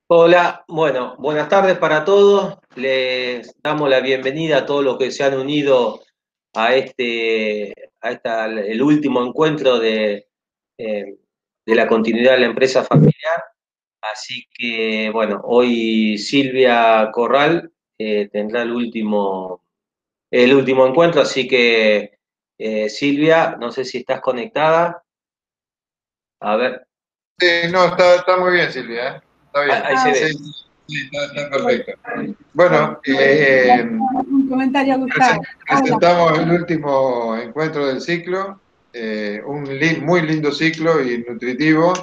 Hola, bueno, buenas tardes para todos. Les damos la bienvenida a todos los que se han unido a el último encuentro de la continuidad de la empresa familiar. Así que, bueno, hoy Silvia Corral tendrá el último encuentro, así que Silvia, no sé si estás conectada. A ver. Sí, no, está muy bien, Silvia, ¿eh? Está bien. Ahí se ve. Sí, está perfecto. Bueno, un comentario, Gustavo. presentamos el último encuentro del ciclo, muy lindo ciclo y nutritivo.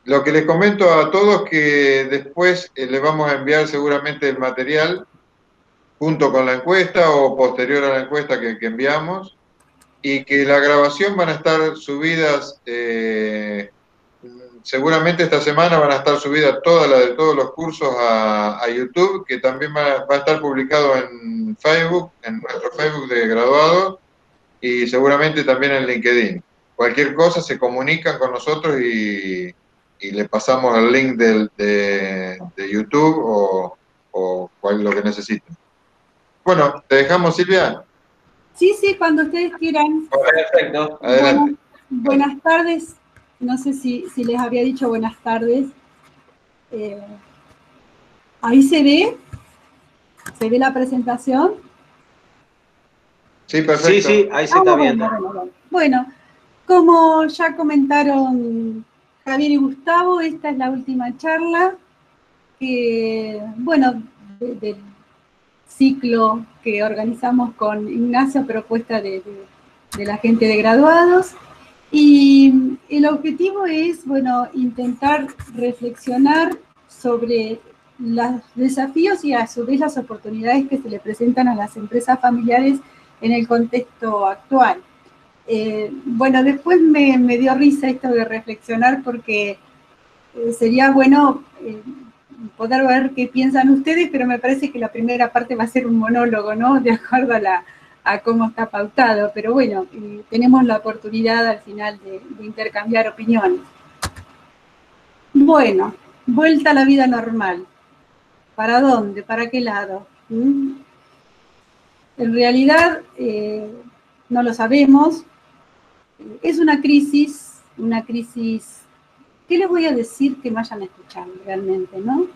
Lo que les comento a todos que después les vamos a enviar seguramente el material junto con la encuesta o posterior a la encuesta que enviamos, y que la grabación van a estar subidas, seguramente esta semana van a estar subidas todas las de todos los cursos a YouTube, que también va a estar publicado en Facebook, en nuestro Facebook de graduados, y seguramente también en LinkedIn. Cualquier cosa se comunican con nosotros y le pasamos el link de YouTube o lo que necesiten. Bueno, te dejamos, Silvia. Sí, cuando ustedes quieran. Perfecto. Adelante. Buenas tardes. No sé si les había dicho buenas tardes. Ahí se ve la presentación. Sí, perfecto. Sí, ahí se está viendo. Bueno, como ya comentaron Javier y Gustavo, esta es la última charla del ciclo que organizamos con Ignacio a propuesta de la gente de graduados. Y el objetivo es, intentar reflexionar sobre los desafíos y a su vez las oportunidades que se le presentan a las empresas familiares en el contexto actual. Después me dio risa esto de reflexionar porque sería bueno poder ver qué piensan ustedes, pero me parece que la primera parte va a ser un monólogo, ¿no? De acuerdo a cómo está pautado, pero bueno, tenemos la oportunidad al final de intercambiar opiniones. Bueno, vuelta a la vida normal. ¿Para dónde? ¿Para qué lado? En realidad no lo sabemos. Es una crisis, ¿qué les voy a decir que me vayan a escuchar realmente, no?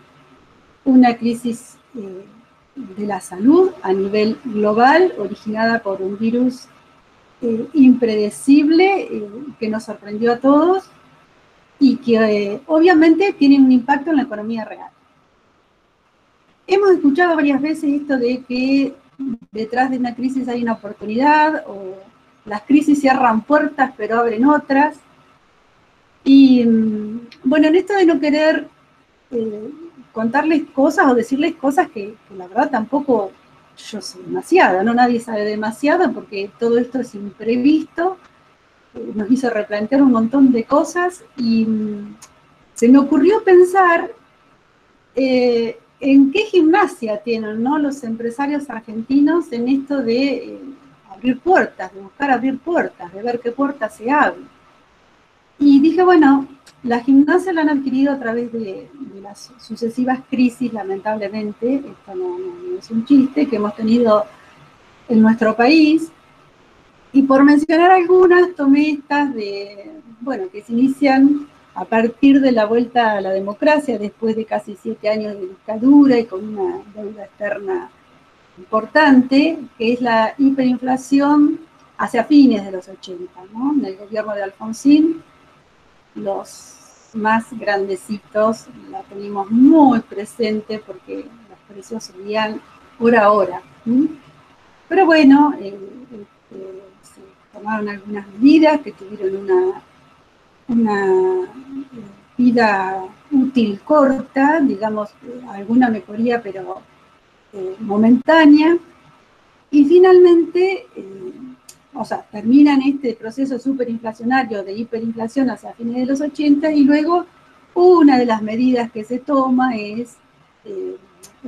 Una crisis de la salud a nivel global, originada por un virus impredecible que nos sorprendió a todos y que obviamente tiene un impacto en la economía real. Hemos escuchado varias veces esto de que detrás de una crisis hay una oportunidad, o las crisis cierran puertas pero abren otras. Y en esto de no querer contarles cosas o decirles cosas que la verdad tampoco yo sé demasiado, ¿no? Nadie sabe demasiado porque todo esto es imprevisto, nos hizo replantear un montón de cosas y se me ocurrió pensar en qué gimnasia tienen, ¿no?, los empresarios argentinos en esto de abrir puertas, de buscar abrir puertas, de ver qué puertas se abren. Y dije, la gimnasia la han adquirido a través de las sucesivas crisis, lamentablemente, esto no es un chiste, que hemos tenido en nuestro país. Y por mencionar algunas, tomé estas que se inician a partir de la vuelta a la democracia, después de casi 7 años de dictadura y con una deuda externa importante, que es la hiperinflación hacia fines de los 80, ¿no? En el gobierno de Alfonsín, los más grandecitos la tenemos muy presente porque los precios subían hora a hora. Pero se tomaron algunas medidas que tuvieron una vida útil corta, digamos, alguna mejoría, pero momentánea, y finalmente terminan este proceso superinflacionario de hiperinflación hacia fines de los 80, y luego una de las medidas que se toma es el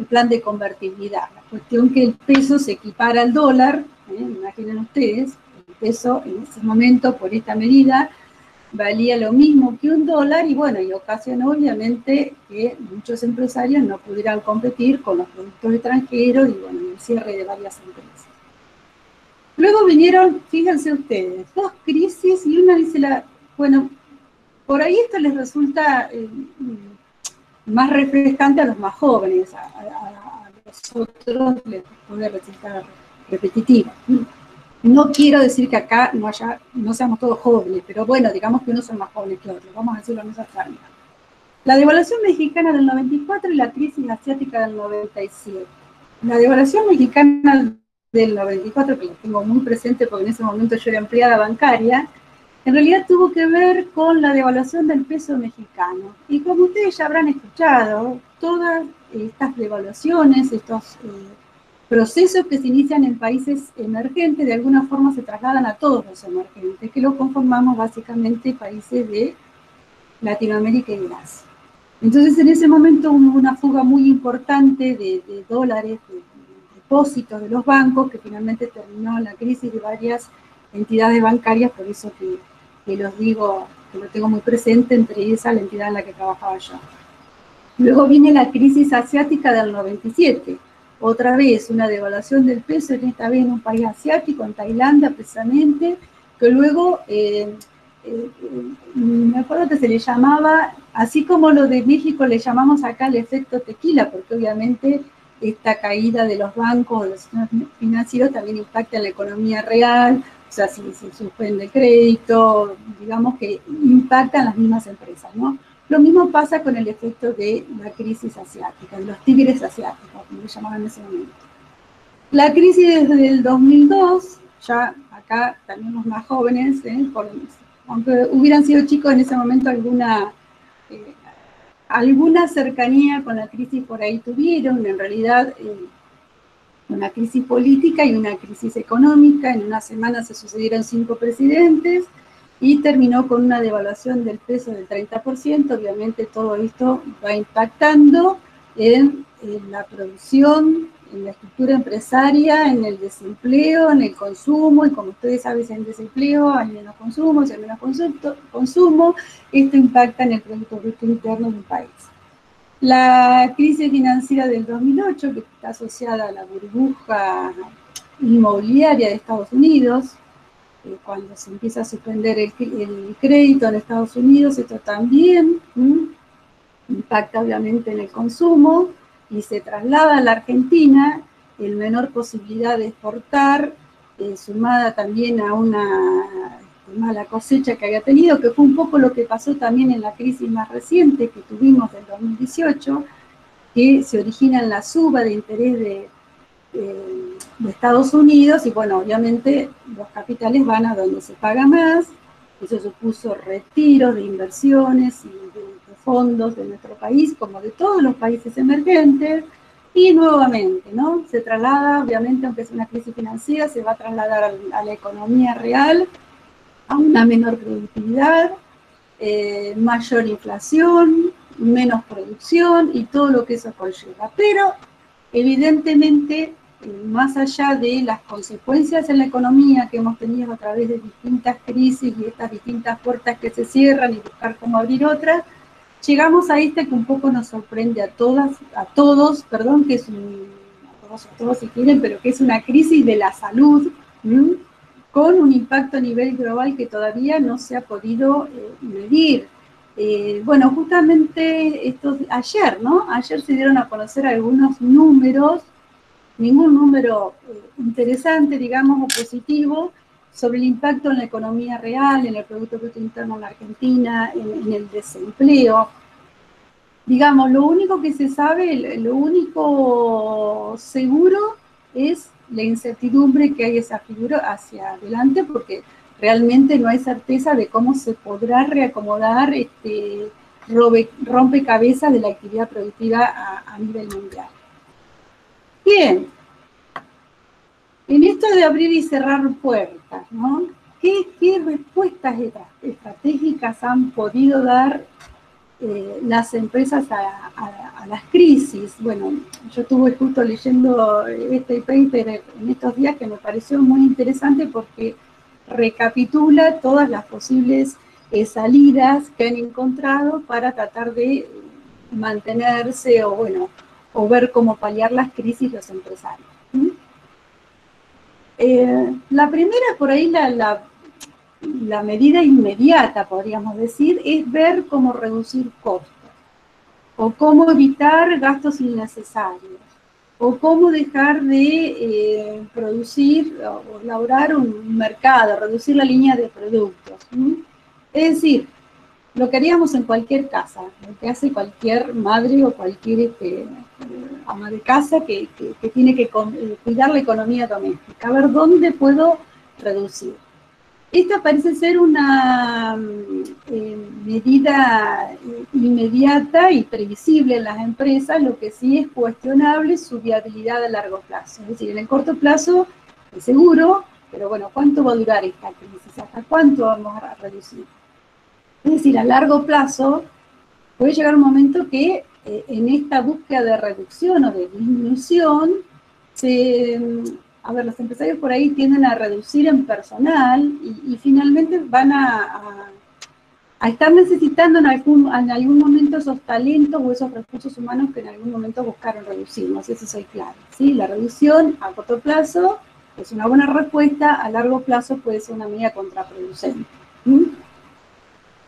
plan de convertibilidad, la cuestión que el peso se equipara al dólar, imaginen ustedes, el peso en ese momento por esta medida valía lo mismo que $1 y bueno, y ocasionó obviamente que muchos empresarios no pudieran competir con los productos extranjeros y bueno, el cierre de varias empresas. Luego vinieron, fíjense ustedes, 2 crisis y una dice bueno, por ahí esto les resulta más refrescante a los más jóvenes, a los otros les puede resultar repetitivo. No quiero decir que acá no seamos todos jóvenes, pero bueno, digamos que unos son más jóvenes que otros, vamos a decirlo en esa forma. La devaluación mexicana del 94 y la crisis asiática del 97. La devaluación mexicana del 94, que la tengo muy presente porque en ese momento yo era empleada bancaria, en realidad tuvo que ver con la devaluación del peso mexicano. Y como ustedes ya habrán escuchado, todas estas devaluaciones, estos procesos que se inician en países emergentes, de alguna forma se trasladan a todos los emergentes, que lo conformamos básicamente países de Latinoamérica y de Asia. Entonces en ese momento hubo una fuga muy importante de dólares, de depósitos de los bancos, que finalmente terminó en la crisis de varias entidades bancarias, por eso que los digo, que lo tengo muy presente, entre esa la entidad en la que trabajaba yo. Luego viene la crisis asiática del 97, otra vez una devaluación del peso, esta vez en un país asiático, en Tailandia precisamente, que luego, me acuerdo que se le llamaba, así como lo de México le llamamos acá el efecto tequila, porque obviamente esta caída de los bancos, de los sistemas financieros también impacta en la economía real, o sea, si se suspende el crédito, digamos que impactan las mismas empresas, ¿no? Lo mismo pasa con el efecto de la crisis asiática, de los tigres asiáticos, como le llamaban en ese momento. La crisis desde el 2002, ya acá también los más jóvenes, aunque hubieran sido chicos en ese momento, alguna cercanía con la crisis por ahí tuvieron, en realidad una crisis política y una crisis económica. En una semana se sucedieron 5 presidentes y terminó con una devaluación del peso del 30%. Obviamente todo esto va impactando en la producción, en la estructura empresaria, en el desempleo, en el consumo, y como ustedes saben, si hay desempleo, hay menos consumo, si hay menos consumo, esto impacta en el Producto Bruto Interno del país. La crisis financiera del 2008, que está asociada a la burbuja inmobiliaria de Estados Unidos, cuando se empieza a suspender el crédito en Estados Unidos, esto también impacta obviamente en el consumo y se traslada a la Argentina, el menor posibilidad de exportar, sumada también a una mala cosecha que había tenido, que fue un poco lo que pasó también en la crisis más reciente que tuvimos del 2018, que se origina en la suba de interés de Estados Unidos, y bueno, obviamente los capitales van a donde se paga más. Eso supuso retiros de inversiones y de fondos de nuestro país, como de todos los países emergentes, y nuevamente, ¿no? Se traslada, obviamente, aunque es una crisis financiera, se va a trasladar a la economía real, a una menor productividad, mayor inflación, menos producción y todo lo que eso conlleva. Pero, evidentemente, más allá de las consecuencias en la economía que hemos tenido a través de distintas crisis y estas distintas puertas que se cierran y buscar cómo abrir otras, llegamos a esta que un poco nos sorprende a todos, que es a todos si quieren, pero que es una crisis de la salud, con un impacto a nivel global que todavía no se ha podido medir. Bueno, justamente ayer, ¿no? Ayer se dieron a conocer algunos números, ningún número interesante, digamos, o positivo, sobre el impacto en la economía real, en el Producto Bruto Interno en la Argentina, en el desempleo. Digamos, lo único que se sabe, lo único seguro es la incertidumbre que hay esa figura hacia adelante, porque realmente no hay certeza de cómo se podrá reacomodar rompecabezas de la actividad productiva a nivel mundial. Bien, en esto de abrir y cerrar puertas, ¿no? ¿Qué respuestas estratégicas han podido dar las empresas a las crisis? Bueno, yo estuve justo leyendo este paper en estos días que me pareció muy interesante porque recapitula todas las posibles salidas que han encontrado para tratar de mantenerse o, bueno, o ver cómo paliar las crisis los empresarios. La primera, por ahí, la medida inmediata, podríamos decir, es ver cómo reducir costos, o cómo evitar gastos innecesarios, o cómo dejar de producir o elaborar un mercado, reducir la línea de productos. Es decir, lo que haríamos en cualquier casa, lo que hace cualquier madre o cualquier ama de casa que tiene que cuidar la economía doméstica, a ver dónde puedo reducir. Esta parece ser una medida inmediata y previsible en las empresas, lo que sí es cuestionable su viabilidad a largo plazo. Es decir, en el corto plazo es seguro, pero bueno, ¿cuánto va a durar esta crisis? ¿Hasta cuánto vamos a reducir? Es decir, a largo plazo puede llegar un momento que en esta búsqueda de reducción o de disminución, los empresarios por ahí tienden a reducir en personal y finalmente van a estar necesitando en algún momento esos talentos o esos recursos humanos que en algún momento buscaron reducir. No sé si soy clara, ¿sí? La reducción a corto plazo es una buena respuesta, a largo plazo puede ser una medida contraproducente.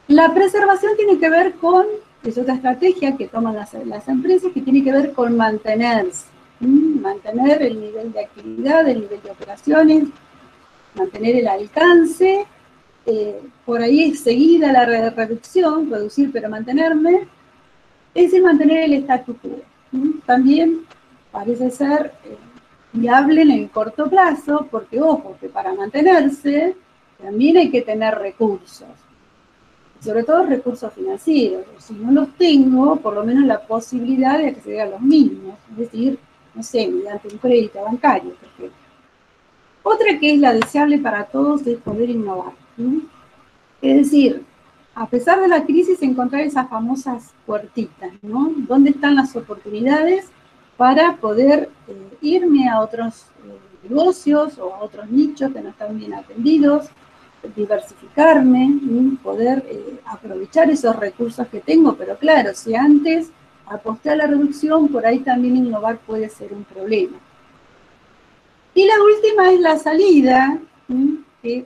La preservación tiene que ver con, es otra estrategia que toman las empresas, que tiene que ver con mantenerse, mantener el nivel de actividad, el nivel de operaciones, mantener el alcance, por ahí es seguida la reducción, reducir pero mantenerme, es decir, mantener el status quo. También parece ser viable en el corto plazo, porque ojo, que para mantenerse también hay que tener recursos. Sobre todo recursos financieros. Si no los tengo, por lo menos la posibilidad de acceder a los mismos, es decir, no sé, mediante un crédito bancario, por ejemplo. Otra que es la deseable para todos es poder innovar. Es decir, a pesar de la crisis, encontrar esas famosas puertitas, ¿no? ¿Dónde están las oportunidades para poder irme a otros negocios o a otros nichos que no están bien atendidos? Diversificarme, poder aprovechar esos recursos que tengo, pero claro, si antes aposté a la reducción, por ahí también innovar puede ser un problema. Y la última es la salida, que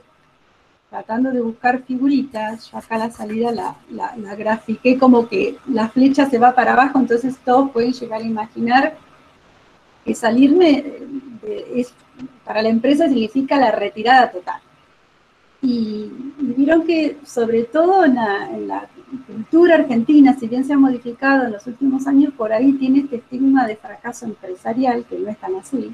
tratando de buscar figuritas, yo acá la salida la grafiqué como que la flecha se va para abajo, entonces todos pueden llegar a imaginar que salirme para la empresa significa la retirada total. Y vieron que, sobre todo en la cultura argentina, si bien se ha modificado en los últimos años, por ahí tiene este estigma de fracaso empresarial, que no es tan así,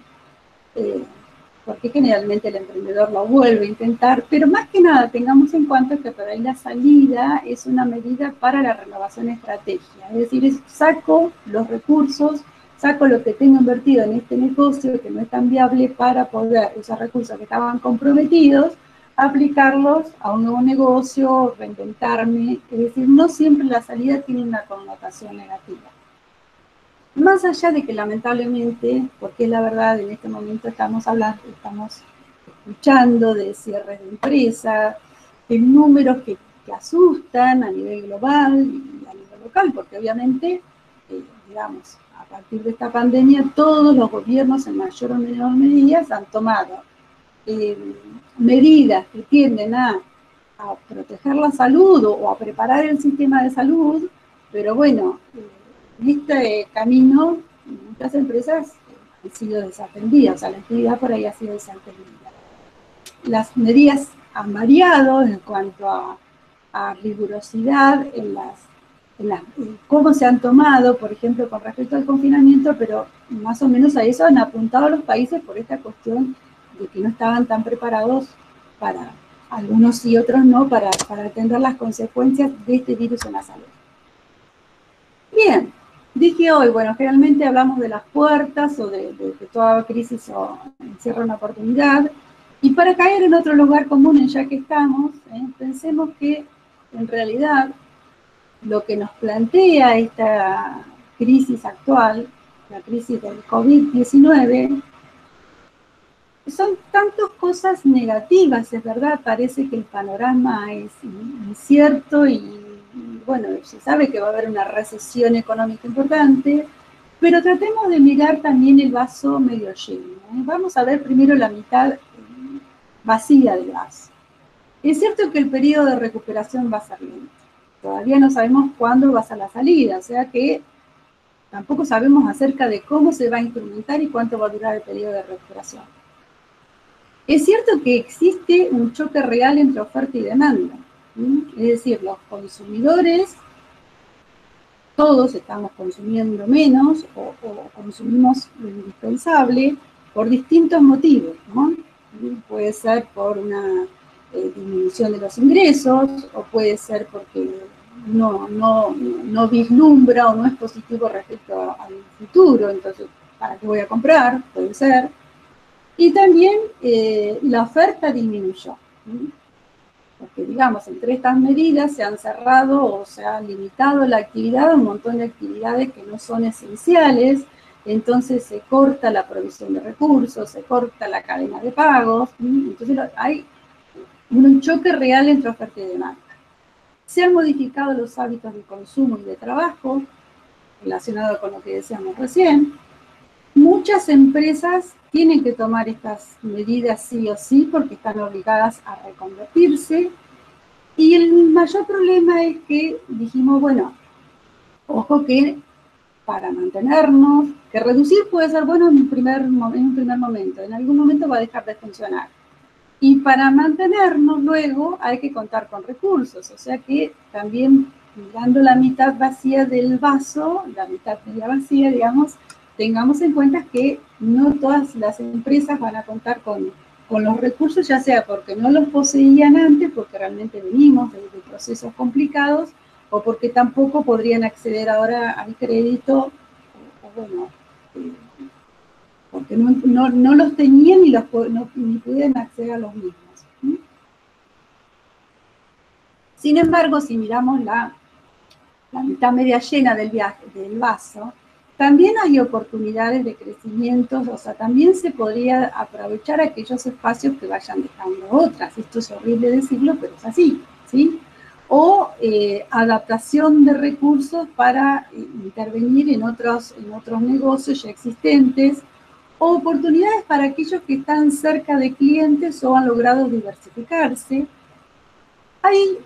porque generalmente el emprendedor lo vuelve a intentar, pero más que nada tengamos en cuenta que por ahí la salida es una medida para la renovación estratégica, es decir, saco los recursos, saco lo que tengo invertido en este negocio que no es tan viable para poder, esos recursos que estaban comprometidos, aplicarlos a un nuevo negocio, reinventarme, es decir, no siempre la salida tiene una connotación negativa. Más allá de que lamentablemente, porque la verdad en este momento estamos escuchando de cierres de empresas, de números que asustan a nivel global y a nivel local, porque obviamente, digamos, a partir de esta pandemia todos los gobiernos en mayor o menor medida han tomado medidas que tienden a proteger la salud o a preparar el sistema de salud, pero bueno, en este camino muchas empresas han sido desatendidas, o sea, la actividad por ahí ha sido desatendida. Las medidas han variado en cuanto a rigurosidad en cómo se han tomado, por ejemplo, con respecto al confinamiento, pero más o menos a eso han apuntado los países por esta cuestión de que no estaban tan preparados para, algunos sí, otros no, para atender las consecuencias de este virus en la salud. Bien, dije hoy, bueno, generalmente hablamos de las puertas o de que toda crisis encierra una oportunidad, y para caer en otro lugar común, en ya que estamos, pensemos que en realidad lo que nos plantea esta crisis actual, la crisis del COVID-19, son tantas cosas negativas, es verdad, parece que el panorama es incierto y bueno, se sabe que va a haber una recesión económica importante, pero tratemos de mirar también el vaso medio lleno. Vamos a ver primero la mitad vacía del vaso. Es cierto que el periodo de recuperación va a ser lento. Todavía no sabemos cuándo va a ser la salida, o sea que tampoco sabemos acerca de cómo se va a instrumentar y cuánto va a durar el periodo de recuperación. Es cierto que existe un choque real entre oferta y demanda. Es decir, los consumidores, todos estamos consumiendo menos o consumimos lo indispensable por distintos motivos, ¿no? Puede ser por una disminución de los ingresos, o puede ser porque no vislumbra o no es positivo respecto al futuro, entonces, ¿para qué voy a comprar? Puede ser. Y también la oferta disminuyó, porque digamos, entre estas medidas se han cerrado o se ha limitado la actividad a un montón de actividades que no son esenciales, entonces se corta la provisión de recursos, se corta la cadena de pagos, entonces hay un choque real entre oferta y demanda. Se han modificado los hábitos de consumo y de trabajo, relacionado con lo que decíamos recién. Muchas empresas tienen que tomar estas medidas sí o sí porque están obligadas a reconvertirse. Y el mayor problema es que dijimos, bueno, ojo que para mantenernos, que reducir puede ser bueno en un primer momento, en algún momento va a dejar de funcionar. Y para mantenernos luego hay que contar con recursos, o sea que también mirando la mitad vacía del vaso, la mitad media vacía, digamos, tengamos en cuenta que no todas las empresas van a contar con los recursos, ya sea porque no los poseían antes, porque realmente venimos de procesos complicados, o porque tampoco podrían acceder ahora al crédito, o bueno, porque no los tenían ni pudieran acceder a los mismos. Sin embargo, si miramos la mitad media llena del vaso, también hay oportunidades de crecimiento, o sea, también se podría aprovechar aquellos espacios que vayan dejando otras. Esto es horrible decirlo, pero es así, ¿sí? O adaptación de recursos para intervenir en otros negocios ya existentes, o oportunidades para aquellos que están cerca de clientes o han logrado diversificarse. Hay,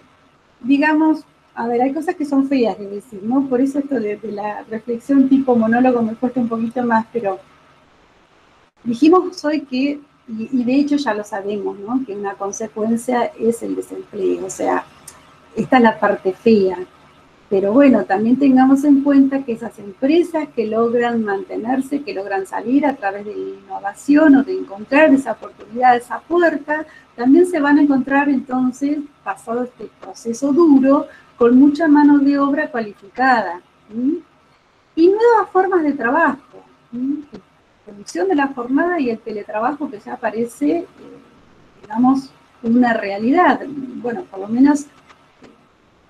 digamos, a ver, hay cosas que son feas de decir, ¿no? Por eso esto de la reflexión tipo monólogo me cuesta un poquito más, pero dijimos hoy que, y de hecho ya lo sabemos, ¿no? Que una consecuencia es el desempleo, o sea, esta es la parte fea. Pero bueno, también tengamos en cuenta que esas empresas que logran mantenerse, que logran salir a través de la innovación o de encontrar esa oportunidad, esa puerta, también se van a encontrar entonces, pasado este proceso duro, con mucha mano de obra cualificada. Y nuevas formas de trabajo. La reducción de la jornada y el teletrabajo que ya parece, digamos, una realidad. Bueno, por lo menos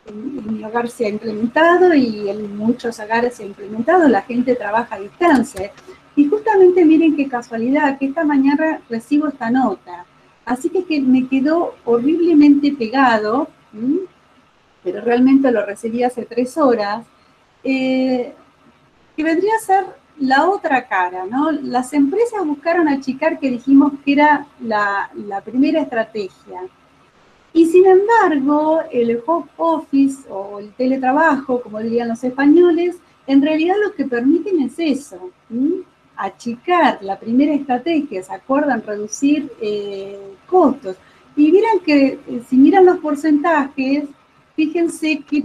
en mi hogar se ha implementado y en muchos hogares se ha implementado, la gente trabaja a distancia. Y justamente miren qué casualidad, que esta mañana recibo esta nota. Así que me quedó horriblemente pegado, pero realmente lo recibí hace 3 horas, que vendría a ser la otra cara, ¿no? Las empresas buscaron achicar, que dijimos que era la primera estrategia. Y sin embargo, el home office o el teletrabajo, como dirían los españoles, en realidad lo que permiten es eso, achicar la primera estrategia, ¿se acuerdan? Reducir costos. Y miran que, si miran los porcentajes, fíjense que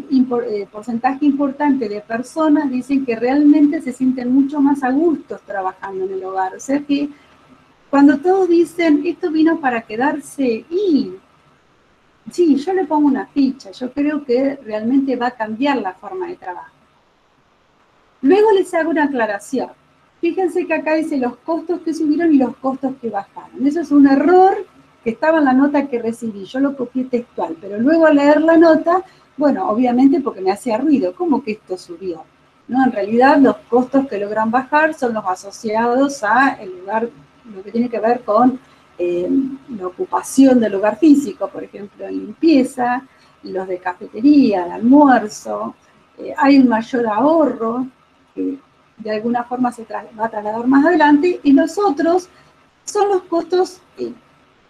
porcentaje importante de personas dicen que realmente se sienten mucho más a gusto trabajando en el hogar. O sea que cuando todos dicen, esto vino para quedarse, y sí, yo le pongo una ficha, yo creo que realmente va a cambiar la forma de trabajo. Luego les hago una aclaración. Fíjense que acá dice los costos que subieron y los costos que bajaron. Eso es un error que estaba en la nota que recibí, yo lo copié textual, pero luego al leer la nota, bueno, obviamente porque me hacía ruido, ¿cómo que esto subió? No, en realidad los costos que logran bajar son los asociados a el lugar lo que tiene que ver con la ocupación del lugar físico, por ejemplo, en limpieza, los de cafetería, de almuerzo, hay un mayor ahorro que de alguna forma se va a trasladar más adelante, y los otros son los costos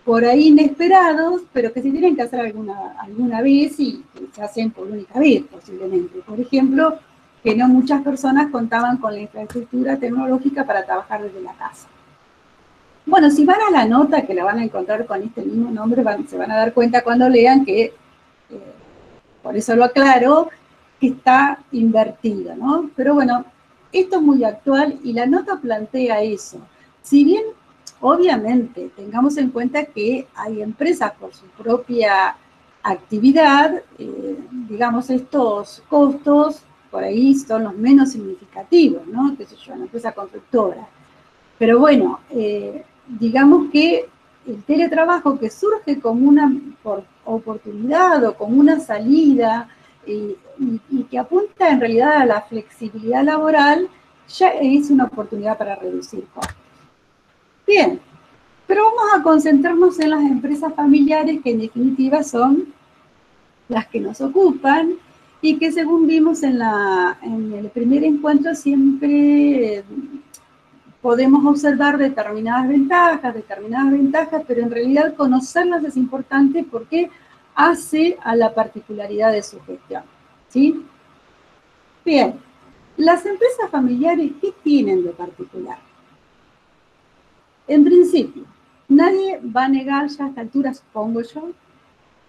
por ahí inesperados, pero que se tienen que hacer alguna vez y que se hacen por única vez posiblemente. Por ejemplo, que no muchas personas contaban con la infraestructura tecnológica para trabajar desde la casa. Bueno, si van a la nota, que la van a encontrar con este mismo nombre, se van a dar cuenta cuando lean que, por eso lo aclaro, que está invertido, ¿no? Pero bueno, esto es muy actual y la nota plantea eso. Si bien, obviamente, tengamos en cuenta que hay empresas por su propia actividad, digamos, estos costos por ahí son los menos significativos, ¿no? Qué sé yo, una empresa constructora. Pero bueno, digamos que el teletrabajo que surge como una oportunidad o como una salida y que apunta en realidad a la flexibilidad laboral, ya es una oportunidad para reducir costos. Bien, pero vamos a concentrarnos en las empresas familiares que en definitiva son las que nos ocupan y que según vimos en el primer encuentro siempre podemos observar determinadas ventajas, pero en realidad conocerlas es importante porque hace a la particularidad de su gestión, ¿sí? Bien, las empresas familiares, ¿qué tienen de particular? En principio, nadie va a negar ya a esta altura, supongo yo,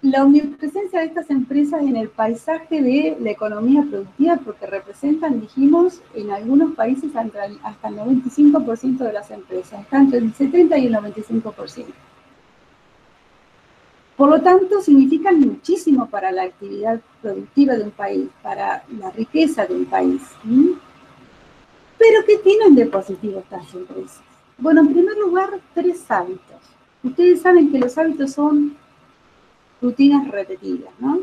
la omnipresencia de estas empresas en el paisaje de la economía productiva, porque representan, dijimos, en algunos países hasta el 95% de las empresas, está entre el 70 y el 95%. Por lo tanto, significan muchísimo para la actividad productiva de un país, para la riqueza de un país. ¿Pero qué tienen de positivo estas empresas? Bueno, en primer lugar, 3 hábitos. Ustedes saben que los hábitos son rutinas repetidas, ¿no?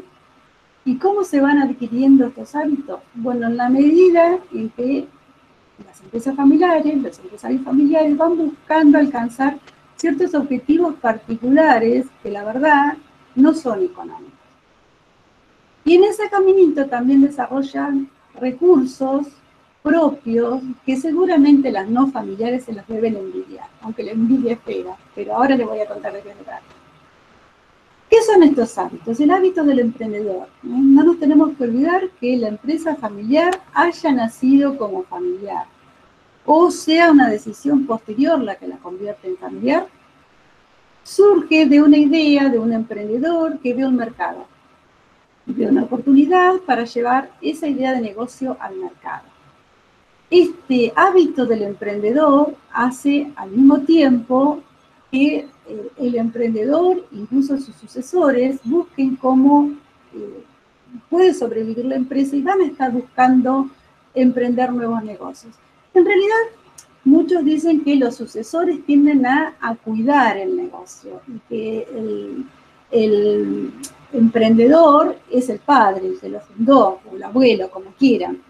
¿Y cómo se van adquiriendo estos hábitos? Bueno, en la medida en que las empresas familiares, los empresarios familiares van buscando alcanzar ciertos objetivos particulares que la verdad no son económicos. Y en ese caminito también desarrollan recursos propios que seguramente las no familiares se los deben envidiar, aunque la envidia es fea, pero ahora les voy a contar de qué se trata. ¿Qué son estos hábitos? El hábito del emprendedor. No nos tenemos que olvidar que la empresa familiar haya nacido como familiar, o sea una decisión posterior la que la convierte en familiar, surge de una idea de un emprendedor que ve un mercado, ve una oportunidad para llevar esa idea de negocio al mercado. Este hábito del emprendedor hace al mismo tiempo que el emprendedor, incluso sus sucesores, busquen cómo puede sobrevivir la empresa y van a estar buscando emprender nuevos negocios. En realidad, muchos dicen que los sucesores tienden a cuidar el negocio y que el emprendedor es el padre, el que lo fundó, o el abuelo, como quieran.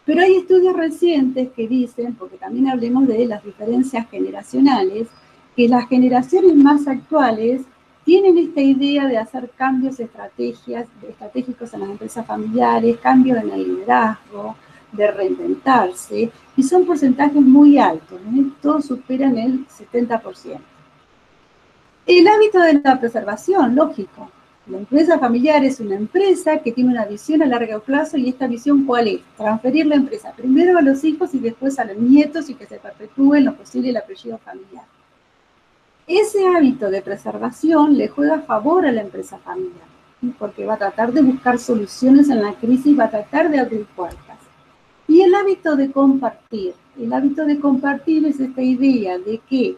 Pero hay estudios recientes que dicen, porque también hablemos de las diferencias generacionales, que las generaciones más actuales tienen esta idea de hacer cambios estratégicos en las empresas familiares, cambios en el liderazgo, de reinventarse, y son porcentajes muy altos, todos superan el 70%. El hábito de la preservación, lógico. La empresa familiar es una empresa que tiene una visión a largo plazo, y esta visión, ¿cuál es? Transferir la empresa primero a los hijos y después a los nietos y que se perpetúe en lo posible el apellido familiar. Ese hábito de preservación le juega a favor a la empresa familiar, porque va a tratar de buscar soluciones en la crisis, va a tratar de abrir puertas. Y el hábito de compartir es esta idea de que,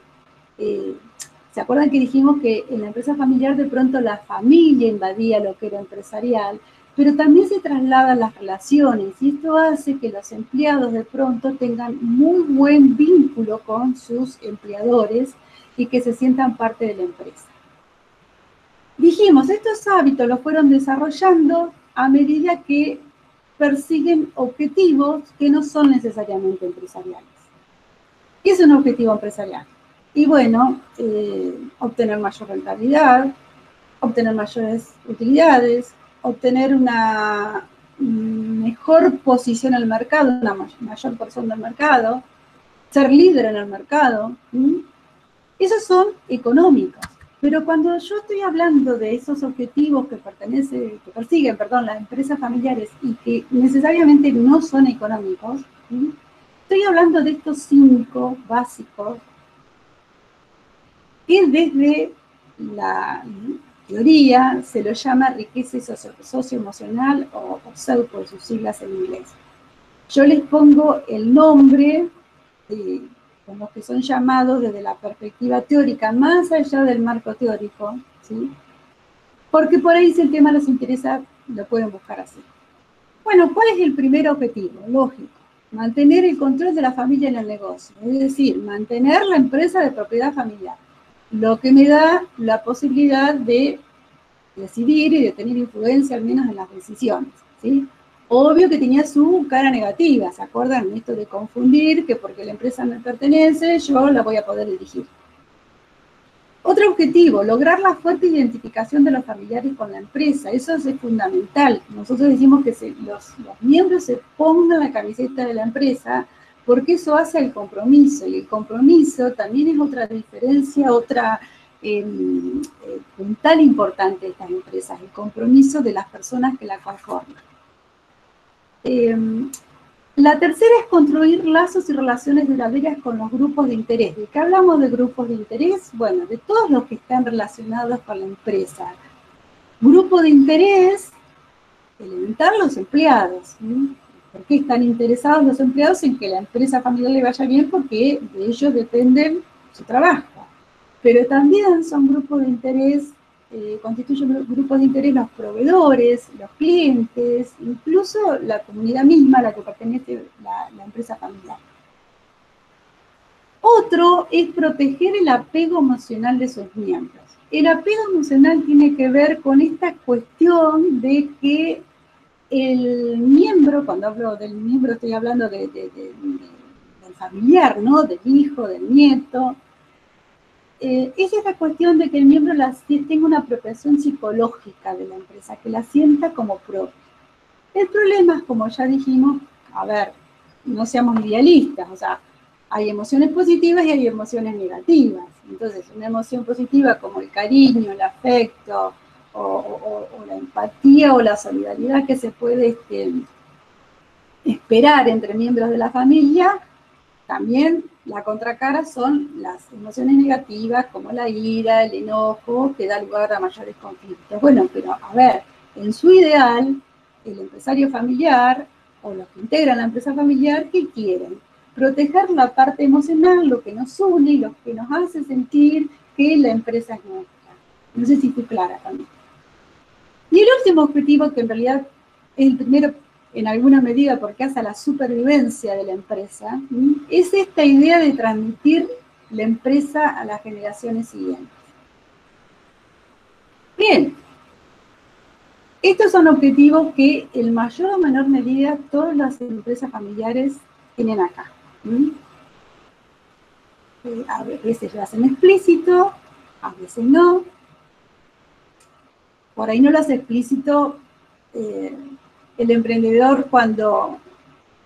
¿se acuerdan que dijimos que en la empresa familiar de pronto la familia invadía lo que era empresarial? Pero también se trasladan las relaciones, y esto hace que los empleados de pronto tengan muy buen vínculo con sus empleadores y que se sientan parte de la empresa. Dijimos, estos hábitos los fueron desarrollando a medida que persiguen objetivos que no son necesariamente empresariales. ¿Qué es un objetivo empresarial? Y bueno, obtener mayor rentabilidad, obtener mayores utilidades, obtener una mejor posición en el mercado, una mayor porción del mercado, ser líder en el mercado. Esos son económicos. Pero cuando yo estoy hablando de esos objetivos que persiguen las empresas familiares y que necesariamente no son económicos, estoy hablando de estos 5 básicos que desde la teoría se lo llama riqueza socioemocional o SELF por sus siglas en inglés. Yo les pongo el nombre con los que son llamados desde la perspectiva teórica, más allá del marco teórico, ¿sí? Porque por ahí si el tema les interesa, lo pueden buscar así. Bueno, ¿cuál es el primer objetivo? Lógico, mantener el control de la familia en el negocio, es decir, mantener la empresa de propiedad familiar, lo que me da la posibilidad de decidir y de tener influencia al menos en las decisiones, ¿sí? Obvio que tenía su cara negativa, ¿se acuerdan? Esto de confundir que porque la empresa me pertenece, yo la voy a poder dirigir. Otro objetivo, lograr la fuerte identificación de los familiares con la empresa. Eso es fundamental. Nosotros decimos que los miembros se pongan la camiseta de la empresa porque eso hace el compromiso. Y el compromiso también es otra diferencia, otra puntal importante de estas empresas, el compromiso de las personas que la conforman. La tercera es construir lazos y relaciones duraderas con los grupos de interés. ¿De qué hablamos de grupos de interés? Bueno, de todos los que están relacionados con la empresa. Grupo de interés, elemental, los empleados. ¿Por qué están interesados los empleados en que la empresa familiar le vaya bien? Porque de ellos dependen su trabajo. Pero también son grupos de interés, constituyen grupos de interés los proveedores, los clientes, incluso la comunidad misma a la que pertenece la empresa familiar. Otro es proteger el apego emocional de sus miembros. El apego emocional tiene que ver con esta cuestión de que el miembro, cuando hablo del miembro estoy hablando del familiar, ¿no? Del hijo, del nieto. Esa es la cuestión de que el miembro tenga una apropiación psicológica de la empresa, que la sienta como propia. El problema es, como ya dijimos, a ver, no seamos idealistas, o sea, hay emociones positivas y hay emociones negativas. Entonces, una emoción positiva como el cariño, el afecto, o la empatía o la solidaridad que se puede esperar entre miembros de la familia, también la contracara son las emociones negativas como la ira, el enojo, que da lugar a mayores conflictos. Bueno, pero a ver, en su ideal, el empresario familiar o los que integran la empresa familiar, ¿qué quieren? Proteger la parte emocional, lo que nos une y lo que nos hace sentir que la empresa es nuestra. No sé si estoy clara también. Y el último objetivo, que en realidad es el primero en alguna medida porque hace a la supervivencia de la empresa, es esta idea de transmitir la empresa a las generaciones siguientes. Bien, estos son objetivos que en mayor o menor medida todas las empresas familiares tienen acá. A veces lo hacen explícito, a veces no. Por ahí no lo hace explícito el emprendedor cuando,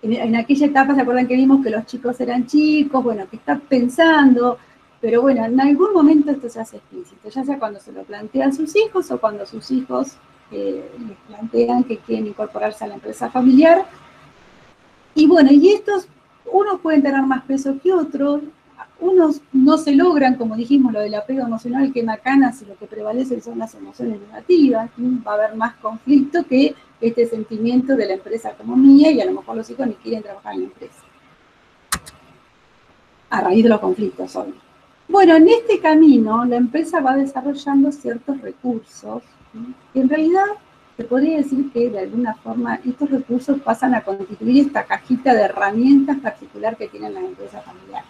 en aquella etapa, ¿se acuerdan que vimos que los chicos eran chicos? Bueno, que está pensando, pero bueno, en algún momento esto se hace explícito, ya sea cuando se lo plantean sus hijos o cuando sus hijos les plantean que quieren incorporarse a la empresa familiar. Y bueno, y estos, unos pueden tener más peso que otros, unos no se logran, como dijimos, lo del apego emocional quema canas y lo que prevalece son las emociones negativas, va a haber más conflicto que este sentimiento de la empresa como mía y a lo mejor los hijos ni quieren trabajar en la empresa. A raíz de los conflictos, obvio. Bueno, en este camino la empresa va desarrollando ciertos recursos que en realidad se podría decir que de alguna forma estos recursos pasan a constituir esta cajita de herramientas particular que tienen las empresas familiares.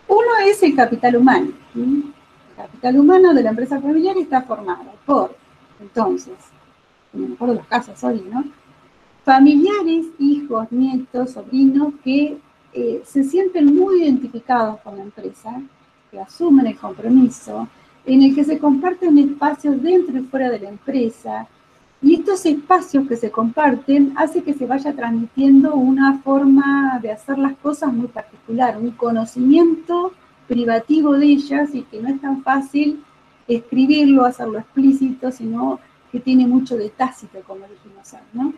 Uno es el capital humano. El capital humano de la empresa familiar está formado por, entonces, en el mejor de los casos hoy, ¿no? Familiares, hijos, nietos, sobrinos que se sienten muy identificados con la empresa, que asumen el compromiso, en el que se comparten espacios dentro y fuera de la empresa, y estos espacios que se comparten hace que se vaya transmitiendo una forma de hacer las cosas muy particular, un conocimiento privativo de ellas y que no es tan fácil escribirlo, hacerlo explícito, sino que tiene mucho de tácito, como dijimos antes, ¿no?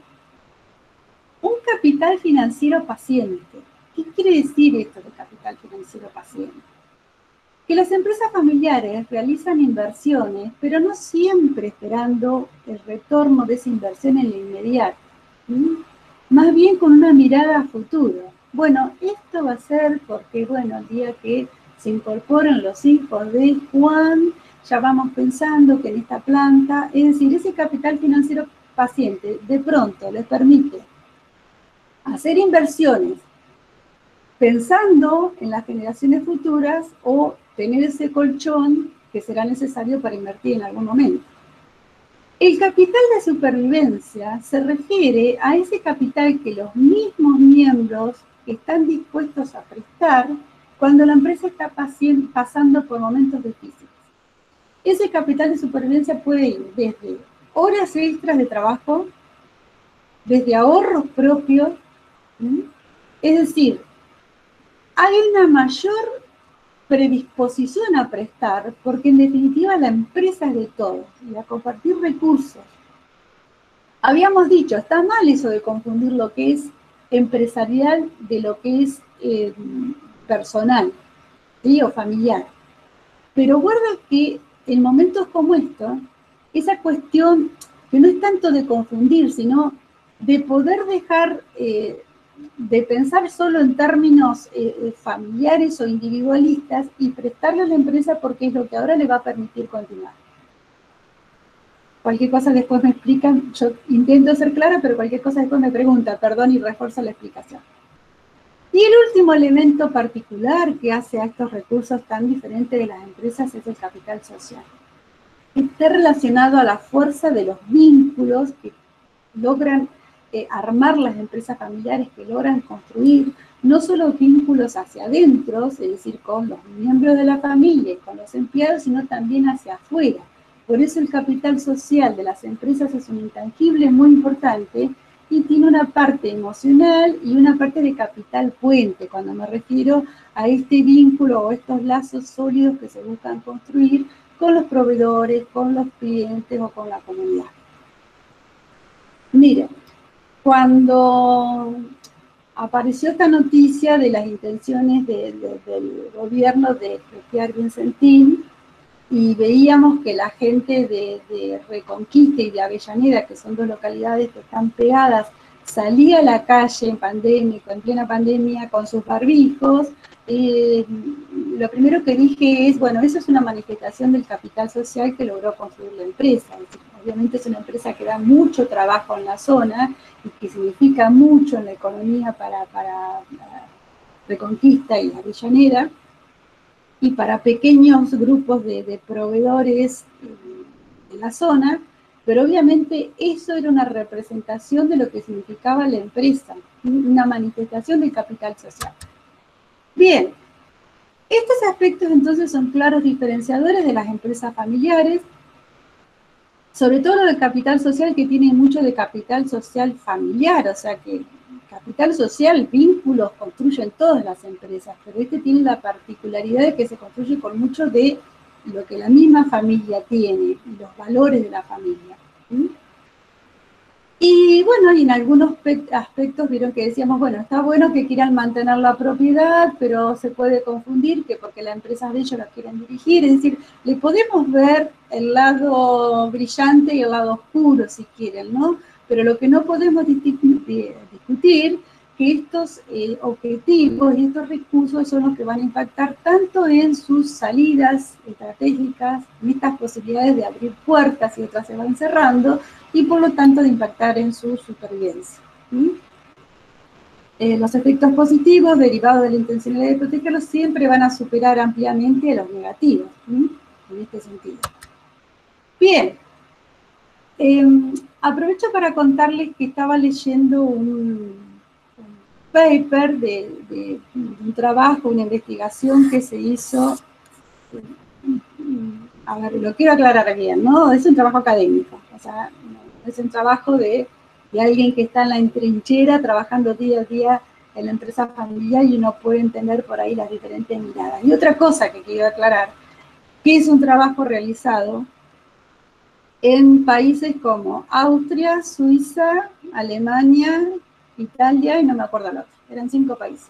Un capital financiero paciente. ¿Qué quiere decir esto de capital financiero paciente? Que las empresas familiares realizan inversiones, pero no siempre esperando el retorno de esa inversión en lo inmediato, ¿sí? Más bien con una mirada a futuro. Bueno, esto va a ser porque, bueno, el día que se incorporan los hijos de Juan, ya vamos pensando que en esta planta, es decir, ese capital financiero paciente de pronto les permite hacer inversiones pensando en las generaciones futuras o tener ese colchón que será necesario para invertir en algún momento. El capital de supervivencia se refiere a ese capital que los mismos miembros están dispuestos a prestar cuando la empresa está pasando por momentos difíciles. Ese capital de supervivencia puede ir desde horas extras de trabajo, desde ahorros propios, ¿sí? Es decir, hay una mayor predisposición a prestar, porque en definitiva la empresa es de todos, y a compartir recursos. Habíamos dicho, está mal eso de confundir lo que es empresarial de lo que es personal, ¿sí? O familiar. Pero guarda que en momentos como estos, esa cuestión que no es tanto de confundir, sino de poder dejar de pensar solo en términos familiares o individualistas y prestarle a la empresa porque es lo que ahora le va a permitir continuar. Cualquier cosa después me explican, yo intento ser clara, pero cualquier cosa después me pregunta, perdón, y refuerzo la explicación. Y el último elemento particular que hace a estos recursos tan diferentes de las empresas es el capital social. Está relacionado a la fuerza de los vínculos que logran armar las empresas familiares, que logran construir no solo vínculos hacia adentro, es decir, con los miembros de la familia y con los empleados, sino también hacia afuera. Por eso el capital social de las empresas es un intangible muy importante y tiene una parte emocional y una parte de capital puente, cuando me refiero a este vínculo o estos lazos sólidos que se buscan construir con los proveedores, con los clientes o con la comunidad. Miren, cuando apareció esta noticia de las intenciones del gobierno de expropiar Vicentín y veíamos que la gente de Reconquista y de Avellaneda, que son dos localidades que están pegadas, salía a la calle en plena pandemia con sus barbijos, lo primero que dije es, bueno, eso es una manifestación del capital social que logró construir la empresa. Es decir, obviamente es una empresa que da mucho trabajo en la zona y que significa mucho en la economía para Reconquista y Avellaneda, y para pequeños grupos de proveedores de la zona, pero obviamente eso era una representación de lo que significaba la empresa, una manifestación del capital social. Bien, estos aspectos entonces son claros diferenciadores de las empresas familiares, sobre todo lo del capital social, que tiene mucho de capital social familiar, o sea que capital social, vínculos, construyen todas las empresas, pero este tiene la particularidad de que se construye con mucho de lo que la misma familia tiene, los valores de la familia. ¿Sí? Y bueno, y en algunos aspectos vieron que decíamos, bueno, está bueno que quieran mantener la propiedad, pero se puede confundir que porque la empresa de ellos la quieren dirigir, es decir, le podemos ver el lado brillante y el lado oscuro si quieren, ¿no? Pero lo que no podemos discutir que estos objetivos y estos recursos son los que van a impactar tanto en sus salidas estratégicas, en estas posibilidades de abrir puertas y otras se van cerrando, y por lo tanto de impactar en su supervivencia. Los efectos positivos derivados de la intencionalidad de protegerlos siempre van a superar ampliamente a los negativos, en este sentido. Bien, aprovecho para contarles que estaba leyendo un paper de un trabajo, una investigación que se hizo. A ver, lo quiero aclarar bien, ¿no? Es un trabajo académico, o sea, es un trabajo de alguien que está en la trinchera trabajando día a día en la empresa familiar y uno puede entender por ahí las diferentes miradas. Y otra cosa que quiero aclarar, que es un trabajo realizado en países como Austria, Suiza, Alemania, Italia y no me acuerdo el otro, eran 5 países.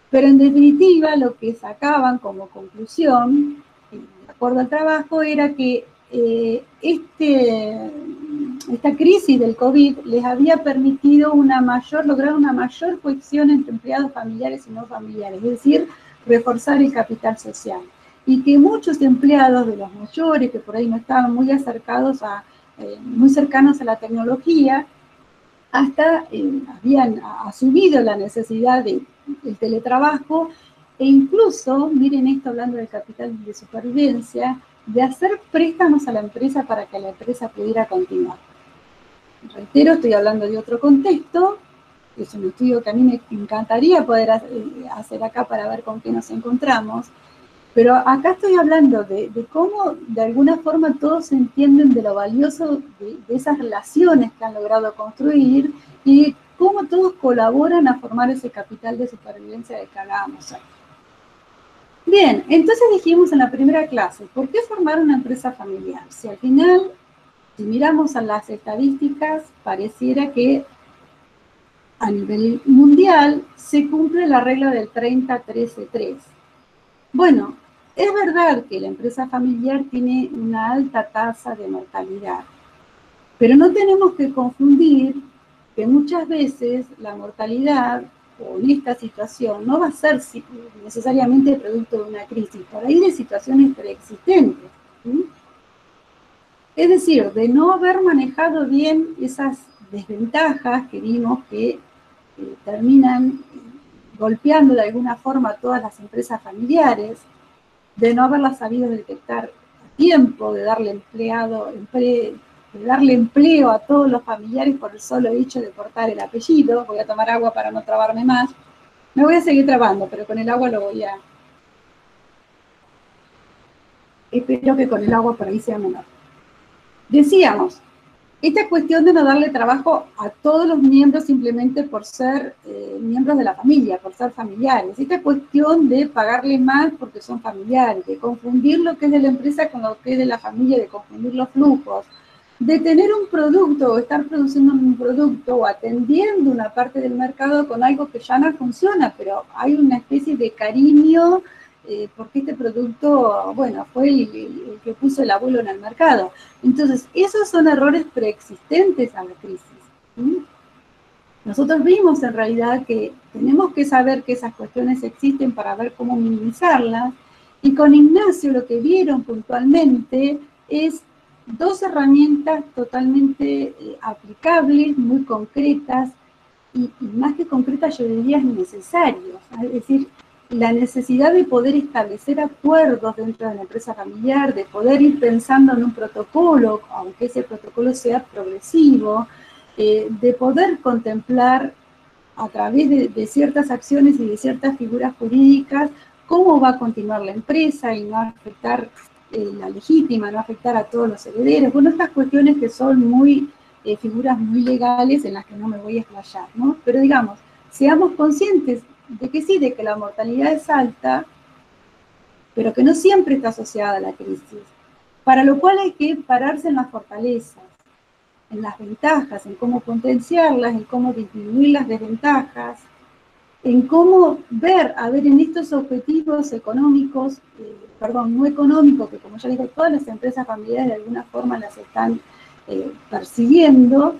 Pero en definitiva lo que sacaban como conclusión, de acuerdo al trabajo, era que esta crisis del COVID les había permitido lograr una mayor cohesión entre empleados familiares y no familiares, es decir, reforzar el capital social. Y que muchos empleados de los mayores, que por ahí no estaban muy muy cercanos a la tecnología, hasta habían asumido la necesidad del teletrabajo e incluso, miren esto hablando del capital de supervivencia, de hacer préstamos a la empresa para que la empresa pudiera continuar. Reitero, estoy hablando de otro contexto, es un estudio que a mí me encantaría poder hacer acá para ver con qué nos encontramos, pero acá estoy hablando de cómo de alguna forma todos entienden de lo valioso de esas relaciones que han logrado construir y cómo todos colaboran a formar ese capital de supervivencia de que hablábamos hoy. Bien, entonces dijimos en la primera clase, ¿por qué formar una empresa familiar? Si al final, si miramos a las estadísticas, pareciera que a nivel mundial se cumple la regla del 30-13-3. Bueno, es verdad que la empresa familiar tiene una alta tasa de mortalidad, pero no tenemos que confundir que muchas veces la mortalidad o en esta situación no va a ser necesariamente producto de una crisis, por ahí de situaciones preexistentes. ¿Sí? Es decir, de no haber manejado bien esas desventajas que vimos que terminan golpeando de alguna forma a todas las empresas familiares, de no haberlas sabido detectar a tiempo, de darle empleo a todos los familiares por el solo hecho de cortar el apellido. Voy a tomar agua para no trabarme más. Me voy a seguir trabando, pero con el agua lo voy a... Espero que con el agua por ahí sea menor. Decíamos, esta cuestión de no darle trabajo a todos los miembros simplemente por ser miembros de la familia, por ser familiares. Esta cuestión de pagarle más porque son familiares, de confundir lo que es de la empresa con lo que es de la familia, de confundir los flujos, de tener un producto o estar produciendo un producto o atendiendo una parte del mercado con algo que ya no funciona, pero hay una especie de cariño porque este producto, bueno, fue el que puso el abuelo en el mercado. Entonces, esos son errores preexistentes a la crisis. ¿Sí? Nosotros vimos en realidad que tenemos que saber que esas cuestiones existen para ver cómo minimizarlas, y con Ignacio lo que vieron puntualmente es 2 herramientas totalmente aplicables, muy concretas, y más que concretas yo diría necesarias, es decir, la necesidad de poder establecer acuerdos dentro de la empresa familiar, de poder ir pensando en un protocolo, aunque ese protocolo sea progresivo, de poder contemplar a través de ciertas acciones y de ciertas figuras jurídicas cómo va a continuar la empresa y no afectar la legítima, no afectar a todos los herederos. Bueno, estas cuestiones que son figuras muy legales en las que no me voy a explayar, ¿no? Pero digamos, seamos conscientes de que sí, de que la mortalidad es alta, pero que no siempre está asociada a la crisis. Para lo cual hay que pararse en las fortalezas, en las ventajas, en cómo potenciarlas, en cómo disminuir las desventajas, en cómo ver en estos objetivos económicos, no económicos, que como ya digo, todas las empresas familiares de alguna forma las están persiguiendo,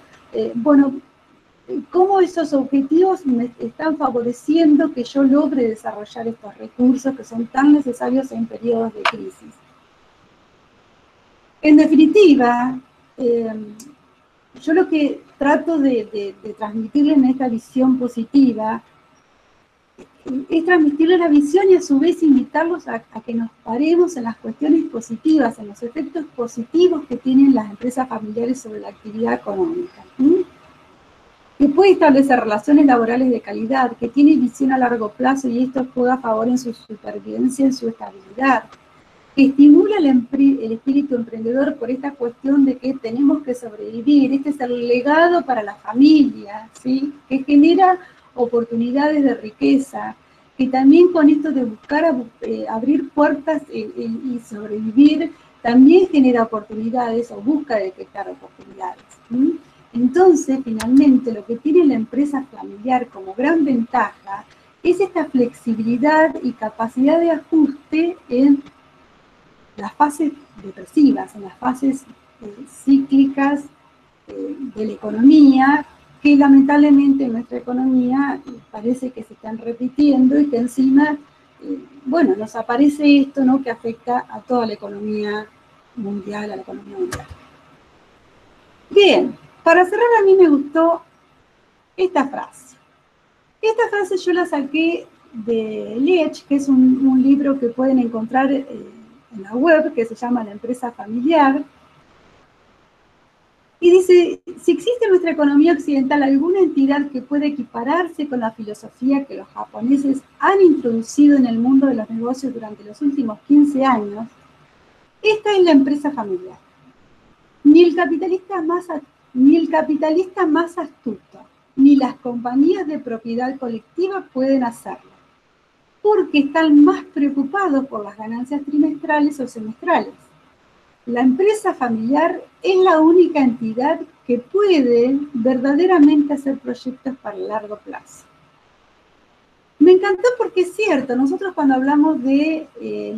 cómo esos objetivos me están favoreciendo que yo logre desarrollar estos recursos que son tan necesarios en periodos de crisis. En definitiva, yo lo que trato de transmitirles en esta visión positiva es transmitirles la visión y a su vez invitarlos a que nos paremos en las cuestiones positivas, en los efectos positivos que tienen las empresas familiares sobre la actividad económica. que puede establecer relaciones laborales de calidad, que tiene visión a largo plazo y esto juega a favor en su supervivencia, en su estabilidad, que estimula el espíritu emprendedor por esta cuestión de que tenemos que sobrevivir. Este es el legado para la familia, ¿sí? Que genera oportunidades de riqueza, que también con esto de buscar abrir puertas y sobrevivir, también genera oportunidades o busca detectar oportunidades. ¿Sí? Entonces, finalmente, lo que tiene la empresa familiar como gran ventaja es esta flexibilidad y capacidad de ajuste en las fases depresivas, en las fases cíclicas de la economía, que lamentablemente en nuestra economía parece que se están repitiendo y que encima, bueno, nos aparece esto, ¿no?, que afecta a toda la economía mundial, a la economía mundial. Bien, para cerrar a mí me gustó esta frase. Esta frase yo la saqué de Liech, que es un libro que pueden encontrar en la web, que se llama La empresa familiar. Y dice, si existe en nuestra economía occidental alguna entidad que puede equipararse con la filosofía que los japoneses han introducido en el mundo de los negocios durante los últimos 15 años, esta es la empresa familiar. Ni el capitalista más astuto, ni las compañías de propiedad colectiva pueden hacerlo, porque están más preocupados por las ganancias trimestrales o semestrales. La empresa familiar es la única entidad que puede verdaderamente hacer proyectos para el largo plazo. Me encantó porque es cierto, nosotros cuando hablamos de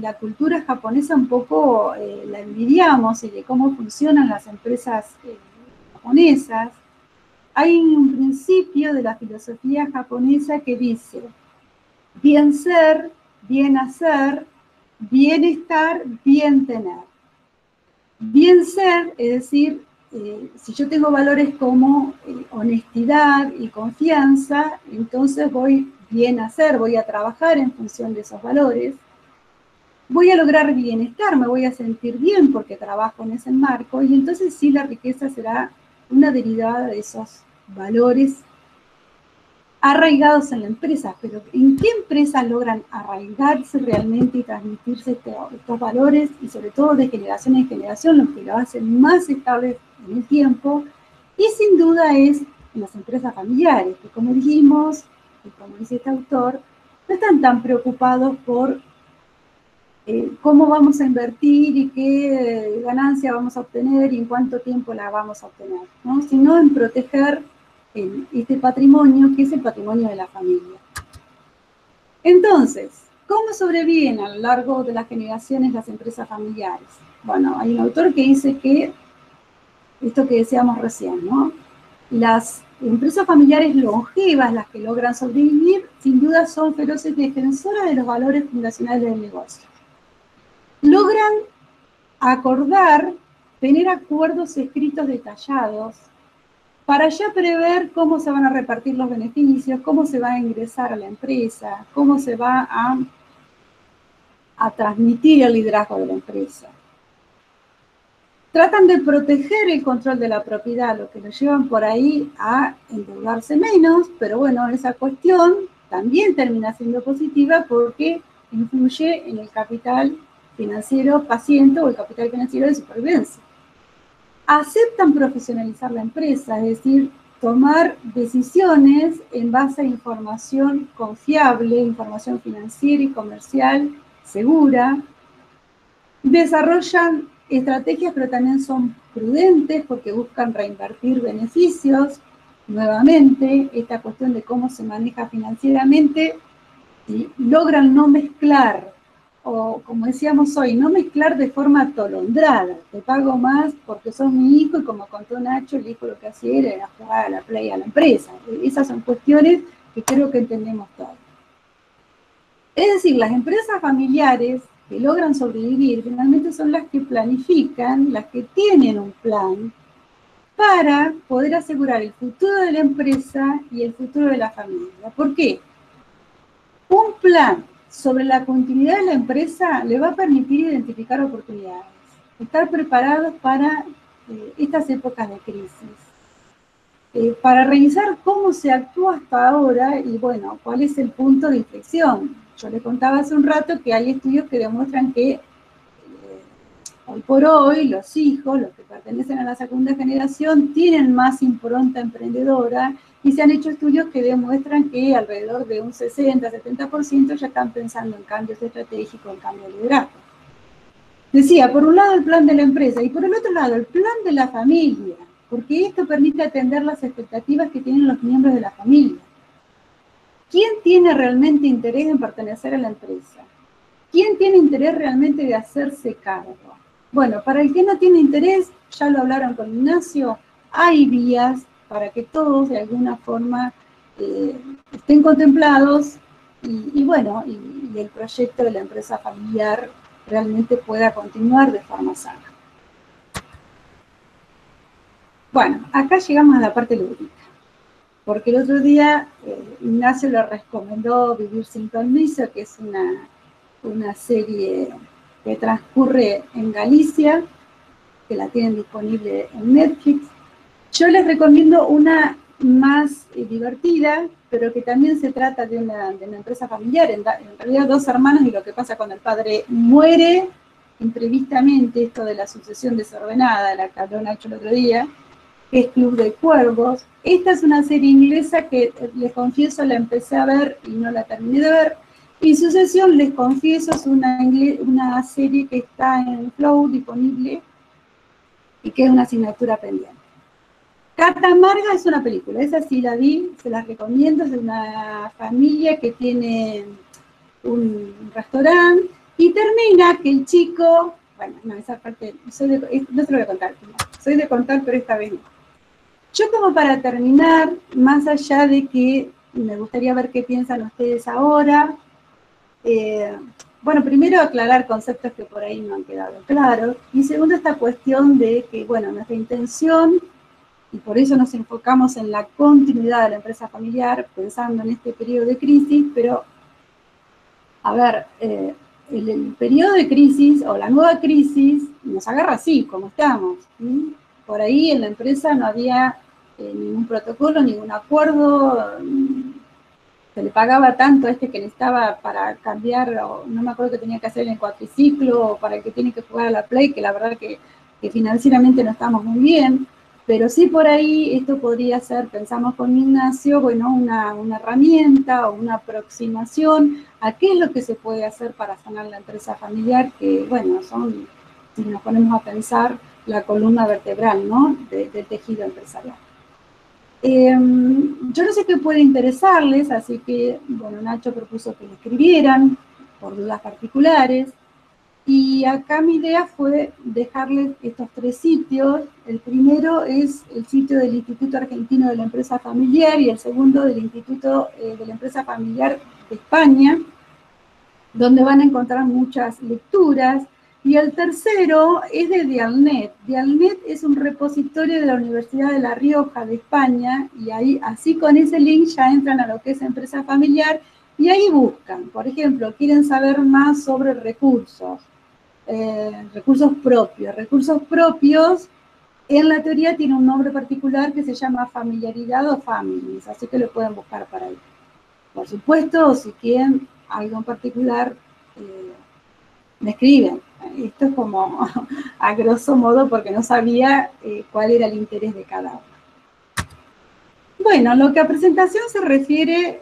la cultura japonesa un poco la envidiamos y de cómo funcionan las empresas japonesas. Hay un principio de la filosofía japonesa que dice, bien ser, bien hacer, bienestar, bien tener. Bien ser, es decir, si yo tengo valores como honestidad y confianza, entonces voy bien a hacer, voy a trabajar en función de esos valores, voy a lograr bienestar, me voy a sentir bien porque trabajo en ese marco, y entonces sí la riqueza será una derivada de esos valores arraigados en la empresa. Pero ¿en qué empresas logran arraigarse realmente y transmitirse estos valores? Y sobre todo de generación en generación, lo que lo hace más estable en el tiempo, y sin duda es en las empresas familiares, que como dijimos, y como dice este autor, no están tan preocupados por cómo vamos a invertir y qué ganancia vamos a obtener y en cuánto tiempo la vamos a obtener, ¿no?, sino en proteger este patrimonio, que es el patrimonio de la familia. Entonces, ¿cómo sobreviven a lo largo de las generaciones las empresas familiares? Bueno, hay un autor que dice que, esto que decíamos recién, ¿no?, las empresas familiares longevas, las que logran sobrevivir, sin duda son feroces defensoras de los valores fundacionales del negocio. Logran acordar, tener acuerdos escritos detallados, para ya prever cómo se van a repartir los beneficios, cómo se va a ingresar a la empresa, cómo se va a transmitir el liderazgo de la empresa. Tratan de proteger el control de la propiedad, lo que los llevan por ahí a endeudarse menos, pero bueno, esa cuestión también termina siendo positiva porque influye en el capital financiero paciente o el capital financiero de supervivencia. Aceptan profesionalizar la empresa, es decir, tomar decisiones en base a información confiable, información financiera y comercial segura. Desarrollan estrategias, pero también son prudentes porque buscan reinvertir beneficios. Nuevamente, esta cuestión de cómo se maneja financieramente, y logran no mezclar, o como decíamos hoy, no mezclar de forma atolondrada. Te pago más porque sos mi hijo y como contó Nacho, el hijo lo que hacía era jugar a la play a la empresa. Esas son cuestiones que creo que entendemos todos. Es decir, las empresas familiares que logran sobrevivir finalmente son las que planifican, las que tienen un plan para poder asegurar el futuro de la empresa y el futuro de la familia. ¿Por qué? Un plan sobre la continuidad de la empresa le va a permitir identificar oportunidades, estar preparados para estas épocas de crisis. para revisar cómo se actúa hasta ahora y, bueno, cuál es el punto de inflexión. Yo les contaba hace un rato que hay estudios que demuestran que hoy por hoy los hijos, los que pertenecen a la segunda generación, tienen más impronta emprendedora y se han hecho estudios que demuestran que alrededor de un 60-70% ya están pensando en cambios estratégicos, en cambios de liderazgo. Decía, por un lado el plan de la empresa y por el otro lado el plan de la familia, porque esto permite atender las expectativas que tienen los miembros de la familia. ¿Quién tiene realmente interés en pertenecer a la empresa? ¿Quién tiene interés realmente de hacerse cargo? Bueno, para el que no tiene interés, ya lo hablaron con Ignacio, hay vías para que todos de alguna forma estén contemplados y bueno, y el proyecto de la empresa familiar realmente pueda continuar de forma sana. Bueno, acá llegamos a la parte lúdica, porque el otro día Ignacio le recomendó Vivir sin permiso, que es una serie que transcurre en Galicia, que la tienen disponible en Netflix. Yo les recomiendo una más divertida, pero que también se trata de una empresa familiar, en realidad dos hermanos, y lo que pasa cuando el padre muere imprevistamente, esto de la sucesión desordenada, la que habló Nacho el otro día, que es Club de Cuervos. Esta es una serie inglesa que, les confieso, la empecé a ver y no la terminé de ver. Y Sucesión, les confieso, es una serie que está en Flow disponible y que es una asignatura pendiente. Carta Amarga es una película, esa sí la vi, se la recomiendo, es de una familia que tiene un restaurante y termina que el chico, bueno, no, esa parte, no se lo voy a contar, soy de contar, pero esta vez no. Yo como para terminar, más allá de que me gustaría ver qué piensan ustedes ahora, bueno, primero aclarar conceptos que por ahí no han quedado claros, y segundo esta cuestión de que, bueno, nuestra intención, y por eso nos enfocamos en la continuidad de la empresa familiar, pensando en este periodo de crisis, pero, a ver, el periodo de crisis o la nueva crisis nos agarra así, como estamos, ¿sí? Por ahí en la empresa no había ningún protocolo, ningún acuerdo, se le pagaba tanto a este que necesitaba para cambiar, o no me acuerdo que tenía que hacer en el cuatriciclo, o para el que tiene que jugar a la Play, que la verdad que financieramente no estamos muy bien, pero sí por ahí esto podría ser, pensamos con Ignacio, bueno, una herramienta o una aproximación a qué es lo que se puede hacer para sanar la empresa familiar, que bueno, son, si nos ponemos a pensar, la columna vertebral, ¿no?, del tejido empresarial. Yo no sé qué puede interesarles, así que, bueno, Nacho propuso que le escribieran por dudas particulares, y acá mi idea fue dejarles estos 3 sitios. El primero es el sitio del Instituto Argentino de la Empresa Familiar y el segundo del Instituto de la Empresa Familiar de España, donde van a encontrar muchas lecturas. Y el tercero es de Dialnet. Dialnet es un repositorio de la Universidad de La Rioja, de España, y ahí, así con ese link ya entran a lo que es empresa familiar, y ahí buscan, por ejemplo, quieren saber más sobre recursos propios. Recursos propios, en la teoría tiene un nombre particular que se llama familiaridad o families, así que lo pueden buscar para ahí. Por supuesto, si quieren algo en particular, me escriben. Esto es como a grosso modo porque no sabía cuál era el interés de cada uno. Bueno, lo que a presentación se refiere,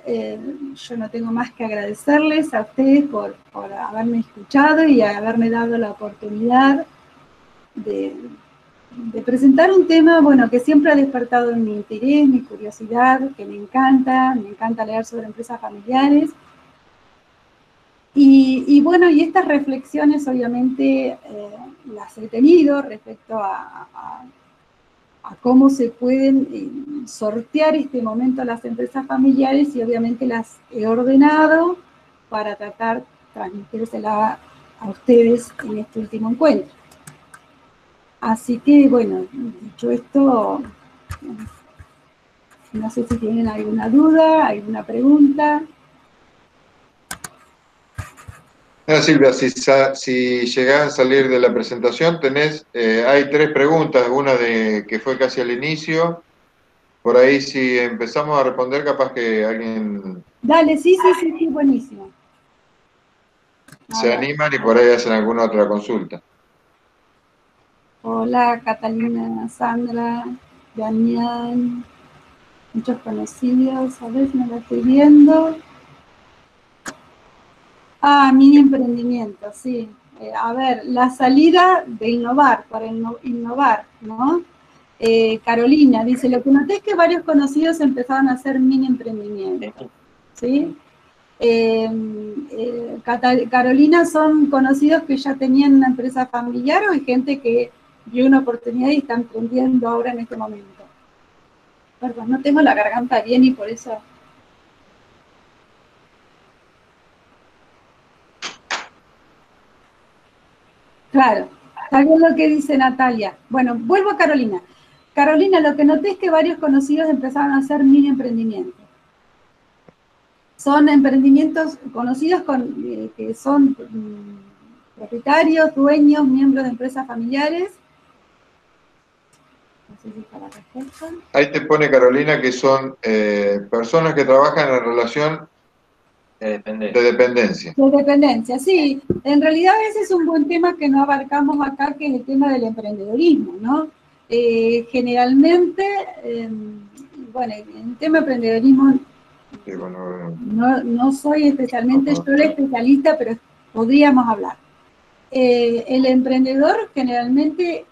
yo no tengo más que agradecerles a ustedes por haberme escuchado y haberme dado la oportunidad de presentar un tema, bueno, que siempre ha despertado mi interés, mi curiosidad, que me encanta leer sobre empresas familiares. Y bueno, y estas reflexiones obviamente las he tenido respecto a cómo se pueden sortear este momento las empresas familiares, y obviamente las he ordenado para tratar de transmitírselas a ustedes en este último encuentro. Así que, bueno, dicho esto, no sé si tienen alguna duda, alguna pregunta. Silvia, si llegás a salir de la presentación, hay 3 preguntas, una que fue casi al inicio, por ahí si empezamos a responder, capaz que alguien Dale, sí, sí, sí, sí, buenísimo. A se ver. animan y por ahí hacen alguna otra consulta. Hola, Catalina, Sandra, Daniel, muchos conocidos, a ver si me la estoy viendo. Ah, mini emprendimiento, sí. A ver, la salida de innovar, para innovar, ¿no? Carolina dice, lo que noté es que varios conocidos empezaron a hacer mini emprendimientos, ¿sí? Carolina son conocidos que ya tenían una empresa familiar o hay gente que vio una oportunidad y está emprendiendo ahora en este momento. Perdón, no tengo la garganta bien y por eso... Claro, está bien lo que dice Natalia. Bueno, vuelvo a Carolina. Carolina, lo que noté es que varios conocidos empezaron a hacer mini emprendimientos. Son emprendimientos conocidos que son propietarios, dueños, miembros de empresas familiares. No sé si está la respuesta. Ahí te pone Carolina que son personas que trabajan en relación de dependencia. De dependencia, sí. En realidad ese es un buen tema que no abarcamos acá, que es el tema del emprendedorismo, ¿no? Generalmente, bueno, en el tema de emprendedorismo Sí, bueno, no soy especialmente yo la especialista, pero podríamos hablar. El emprendedor generalmente,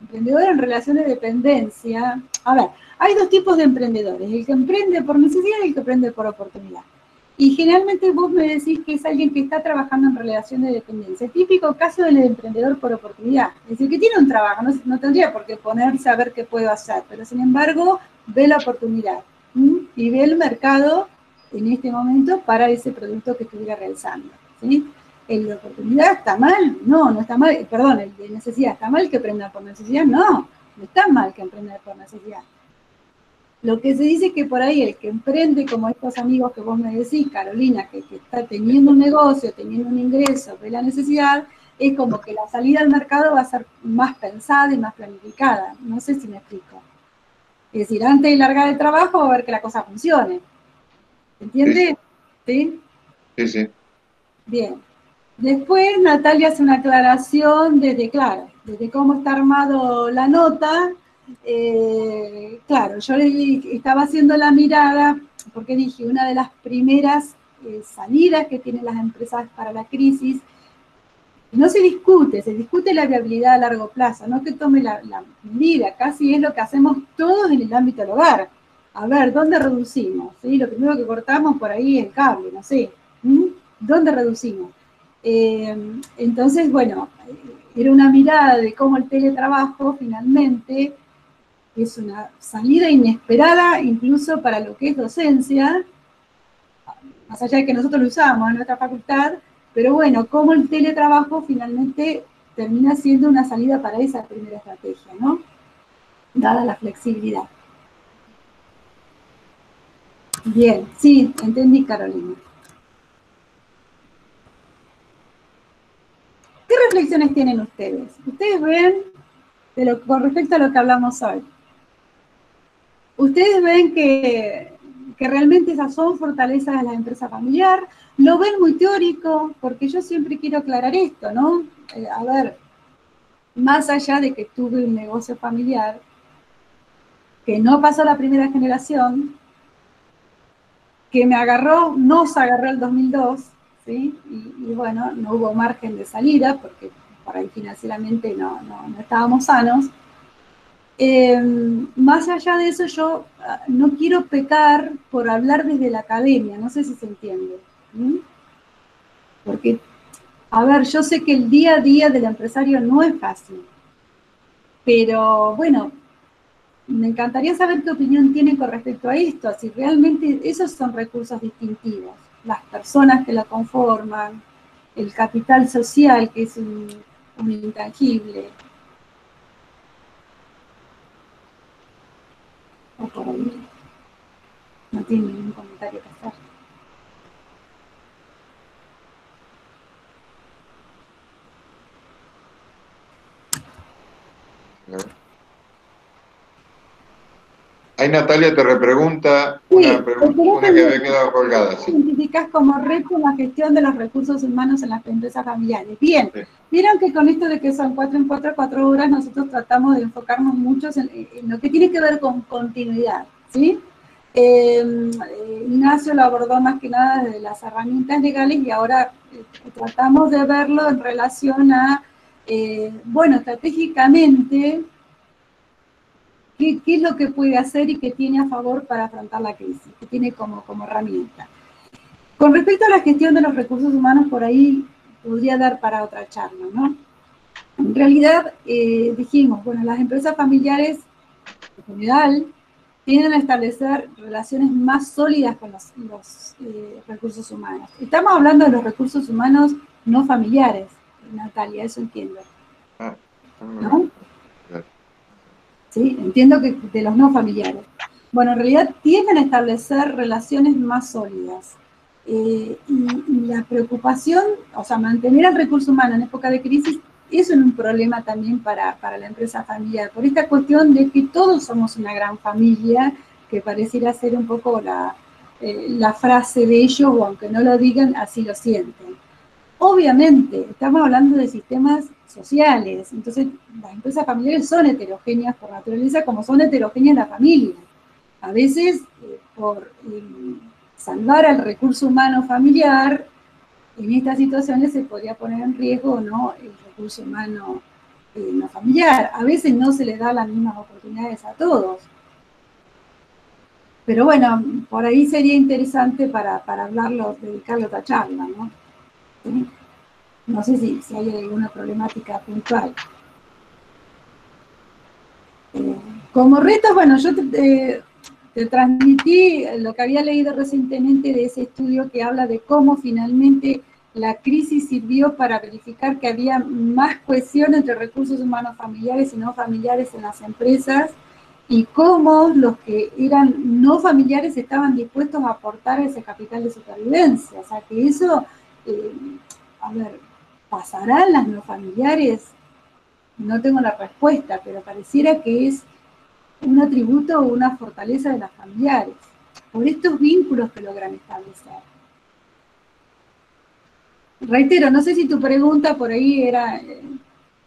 emprendedor en relación de dependencia, a ver, hay dos tipos de emprendedores, el que emprende por necesidad y el que emprende por oportunidad. Y generalmente vos me decís que es alguien que está trabajando en relación de dependencia. El típico caso del emprendedor por oportunidad. Es decir, que tiene un trabajo, no tendría por qué ponerse a ver qué puedo hacer, pero sin embargo ve la oportunidad y ve el mercado en este momento para ese producto que estuviera realizando. ¿Sí? ¿El de oportunidad está mal? No, no está mal. Perdón, el de necesidad está mal que emprenda por necesidad. No, no está mal que emprenda por necesidad. Lo que se dice es que por ahí el que emprende, como estos amigos que vos me decís, Carolina, que está teniendo un negocio, teniendo un ingreso, ve la necesidad, es como que la salida al mercado va a ser más pensada y más planificada. No sé si me explico. Es decir, antes de largar el trabajo, va a ver que la cosa funcione. ¿Entiendes? ¿Sí? Sí, sí. Bien. Después Natalia hace una aclaración desde cómo está armado la nota. Claro, yo le estaba haciendo la mirada, porque dije, una de las primeras salidas que tienen las empresas para la crisis, no se discute la viabilidad a largo plazo, no que tome la medida, casi es lo que hacemos todos en el ámbito del hogar. A ver, ¿dónde reducimos? ¿Sí? Lo primero que cortamos por ahí es el cable, no sé. ¿Dónde reducimos? Entonces, bueno, era una mirada de cómo el teletrabajo finalmente es una salida inesperada incluso para lo que es docencia, más allá de que nosotros lo usamos en nuestra facultad, pero bueno, cómo el teletrabajo finalmente termina siendo una salida para esa primera estrategia, ¿no? Dada la flexibilidad. Bien, sí, entendí, Carolina. ¿Qué reflexiones tienen ustedes? Ustedes ven, con respecto a lo que hablamos hoy, ustedes ven que realmente esas son fortalezas de la empresa familiar, lo ven muy teórico, porque yo siempre quiero aclarar esto, ¿no? A ver, más allá de que tuve un negocio familiar, que no pasó la primera generación, que me agarró, nos agarró el 2002, ¿sí? Y bueno, no hubo margen de salida, porque por ahí financieramente no estábamos sanos. Más allá de eso, yo no quiero pecar por hablar desde la academia, no sé si se entiende. Porque, a ver, yo sé que el día a día del empresario no es fácil, pero bueno, me encantaría saber qué opinión tienen con respecto a esto, si realmente esos son recursos distintivos, las personas que la conforman, el capital social, que es un intangible. O por ahí no tiene ningún comentario que hacer. Ahí Natalia te repregunta Sí, una que había quedado colgada. Sí. Identificás como reto la gestión de los recursos humanos en las empresas familiares. Bien, Sí. vieron que con esto de que son 4 en 4, 4 horas, nosotros tratamos de enfocarnos mucho en lo que tiene que ver con continuidad, ¿sí? Ignacio lo abordó más que nada desde las herramientas legales y ahora tratamos de verlo en relación a, bueno, estratégicamente, ¿qué es lo que puede hacer y qué tiene a favor para afrontar la crisis? ¿Qué tiene como herramienta? Con respecto a la gestión de los recursos humanos, por ahí podría dar para otra charla, ¿no? En realidad, dijimos, bueno, las empresas familiares, en general, tienden a establecer relaciones más sólidas con los recursos humanos. Estamos hablando de los recursos humanos no familiares, Natalia, eso entiendo, ¿no? ¿Sí? Entiendo que de los no familiares. Bueno, en realidad tienden a establecer relaciones más sólidas. Y la preocupación, o sea, mantener el recurso humano en época de crisis, eso es un problema también para la empresa familiar, por esta cuestión de que todos somos una gran familia, que pareciera ser un poco la frase de ellos, o aunque no lo digan, así lo sienten. Obviamente, estamos hablando de sistemas sociales, entonces las empresas familiares son heterogéneas por naturaleza, como son heterogéneas las familias. A veces, por salvar al recurso humano familiar, en estas situaciones se podría poner en riesgo o no el recurso humano no familiar. A veces no se les da las mismas oportunidades a todos. Pero bueno, por ahí sería interesante para hablarlo, dedicarle otra charla, ¿no? ¿Sí? No sé si hay alguna problemática puntual. Como retos, bueno, yo te transmití lo que había leído recientemente de ese estudio que habla de cómo finalmente la crisis sirvió para verificar que había más cohesión entre recursos humanos familiares y no familiares en las empresas, y cómo los que eran no familiares estaban dispuestos a aportar ese capital de supervivencia. O sea, que eso, a ver, ¿pasarán las no familiares? No tengo la respuesta, pero pareciera que es un atributo o una fortaleza de las familiares, por estos vínculos que logran establecer. Reitero, no sé si tu pregunta por ahí era,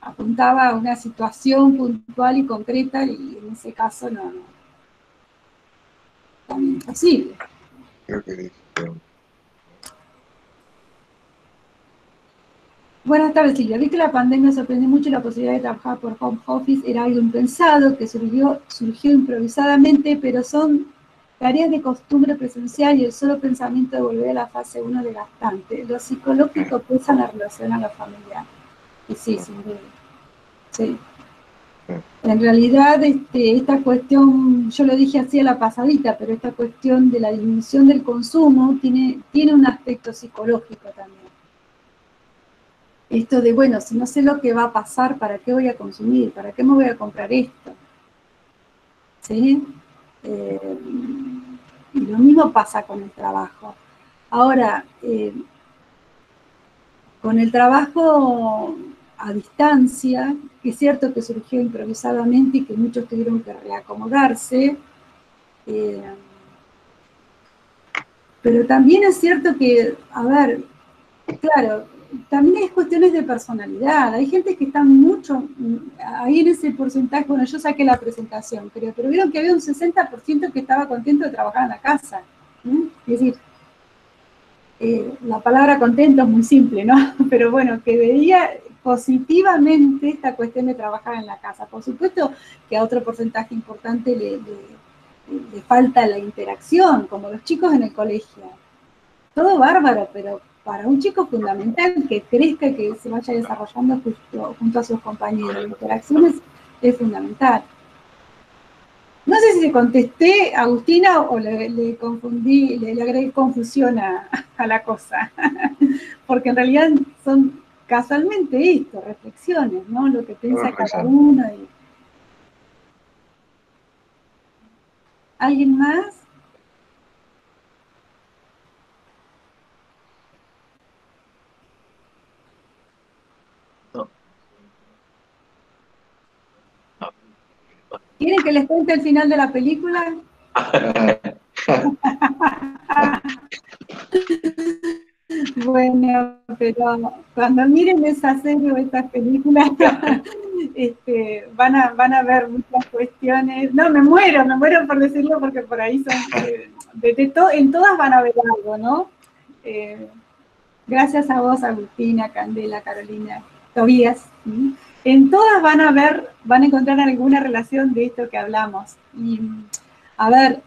apuntaba a una situación puntual y concreta, y en ese caso no también es posible. Creo que dice. Buenas tardes, Silvia. Vi que la pandemia sorprendió mucho y la posibilidad de trabajar por home office era algo impensado, que surgió improvisadamente, pero son tareas de costumbre presencial y el solo pensamiento de volver a la fase 1 desgastante. Lo psicológico pesa en la relación a la familiar. Y sí, sin duda. Sí. En realidad, esta cuestión, yo lo dije así a la pasadita, pero esta cuestión de la disminución del consumo tiene un aspecto psicológico también. Esto de, bueno, si no sé lo que va a pasar, ¿para qué voy a consumir? ¿Para qué me voy a comprar esto? ¿Sí? Y lo mismo pasa con el trabajo. Ahora, con el trabajo a distancia, que es cierto que surgió improvisadamente y que muchos tuvieron que reacomodarse, pero también es cierto que, a ver, claro, también es cuestiones de personalidad. Hay gente que está mucho, ahí en ese porcentaje, bueno, yo saqué la presentación, creo, pero vieron que había un 60% que estaba contento de trabajar en la casa. Es decir, la palabra contento es muy simple, ¿no? Pero bueno, que veía positivamente esta cuestión de trabajar en la casa. Por supuesto que a otro porcentaje importante le falta la interacción, como los chicos en el colegio. Todo bárbaro, pero para un chico fundamental que crezca y que se vaya desarrollando junto a sus compañeros. La interacción es fundamental. No sé si le contesté, Agustina, o le confundí, le agregué confusión a la cosa. Porque en realidad son casualmente esto, reflexiones, ¿no? Lo que piensa cada uno. ¿Alguien más? No. ¿Quieren ¿Quieren que les cuente el final de la película? Bueno, pero cuando miren esa serie o estas películas, van a ver muchas cuestiones. No, me muero por decirlo, porque por ahí son, en todas van a ver algo, ¿no? Gracias a vos, Agustina, Candela, Carolina, Tobías. ¿Sí? En todas van a encontrar alguna relación de esto que hablamos. Y, a ver,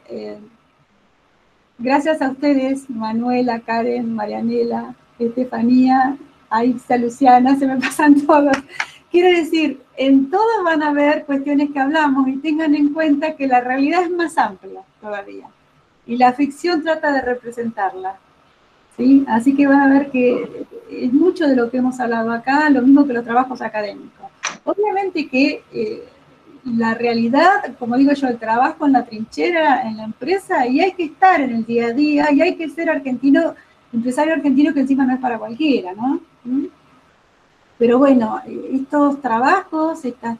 gracias a ustedes, Manuela, Karen, Marianela, Estefanía, ahí está Luciana, se me pasan todos. Quiero decir, en todas van a haber cuestiones que hablamos y tengan en cuenta que la realidad es más amplia todavía. Y la ficción trata de representarla. ¿Sí? Así que van a ver que es mucho de lo que hemos hablado acá, lo mismo que los trabajos académicos. Obviamente que la realidad, como digo yo, el trabajo en la trinchera, en la empresa, y hay que estar en el día a día, y hay que ser argentino, empresario argentino, que encima no es para cualquiera, ¿no? Pero bueno, estos trabajos, esta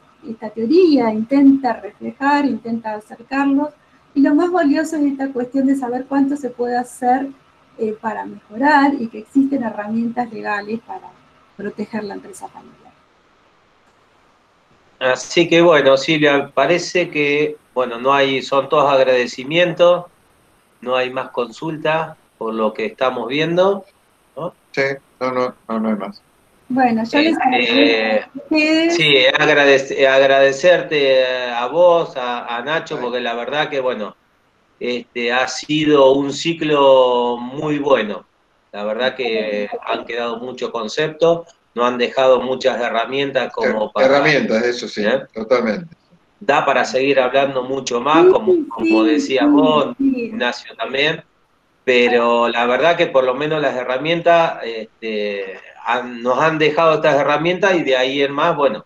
teoría intenta reflejar, intenta acercarlos, y lo más valioso es esta cuestión de saber cuánto se puede hacer para mejorar y que existen herramientas legales para proteger la empresa familiar. Así que bueno, Silvia, parece que, bueno, son todos agradecimientos, no hay más consulta por lo que estamos viendo, ¿no? Sí, no hay más. Bueno, yo les agradezco a ustedes. Sí, agradecerte a vos, a Nacho, porque la verdad que, bueno, ha sido un ciclo muy bueno. La verdad que han quedado muchos conceptos, nos han dejado muchas herramientas como para... Herramientas, eso sí, totalmente. Da para seguir hablando mucho más, como decías vos, Ignacio también, pero la verdad que por lo menos las herramientas, nos han dejado estas herramientas y de ahí en más, bueno,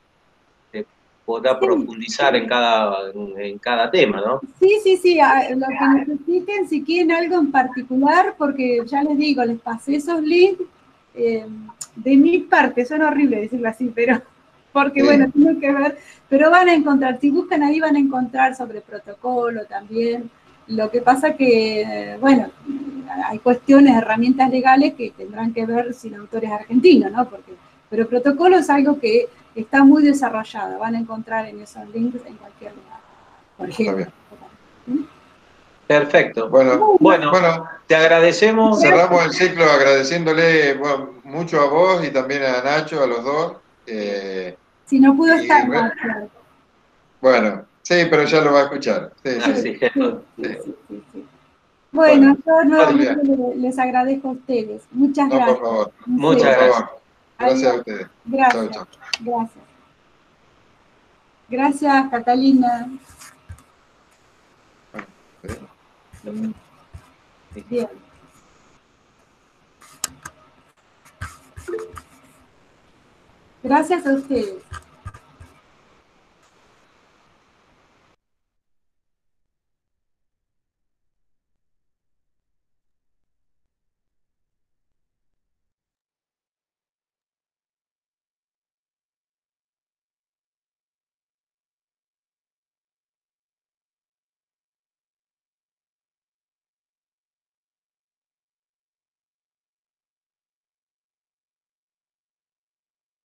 se podrá profundizar en cada tema, ¿no? Sí, lo que necesiten, si quieren algo en particular, porque ya les digo, les pasé esos links, de mi parte, suena horrible decirlo así, pero porque bueno, tienen que ver, pero van a encontrar, si buscan ahí van a encontrar sobre protocolo también. Lo que pasa que, bueno, hay cuestiones, herramientas legales que tendrán que ver si el autor es argentino, ¿no? Pero protocolo es algo que está muy desarrollado, van a encontrar en esos links en cualquier lugar, por ejemplo. Perfecto. Bueno, te agradecemos. Cerramos el ciclo agradeciéndole mucho a vos y también a Nacho, a los dos. Si no pudo estar, Nacho. Bueno, sí, pero ya lo va a escuchar. Sí. Bueno, yo nuevamente les agradezco a ustedes. Muchas gracias. Por favor. Muchas gracias. Gracias a ustedes. Gracias. Chau. Gracias. Gracias, Catalina. Bien. Gracias a ustedes.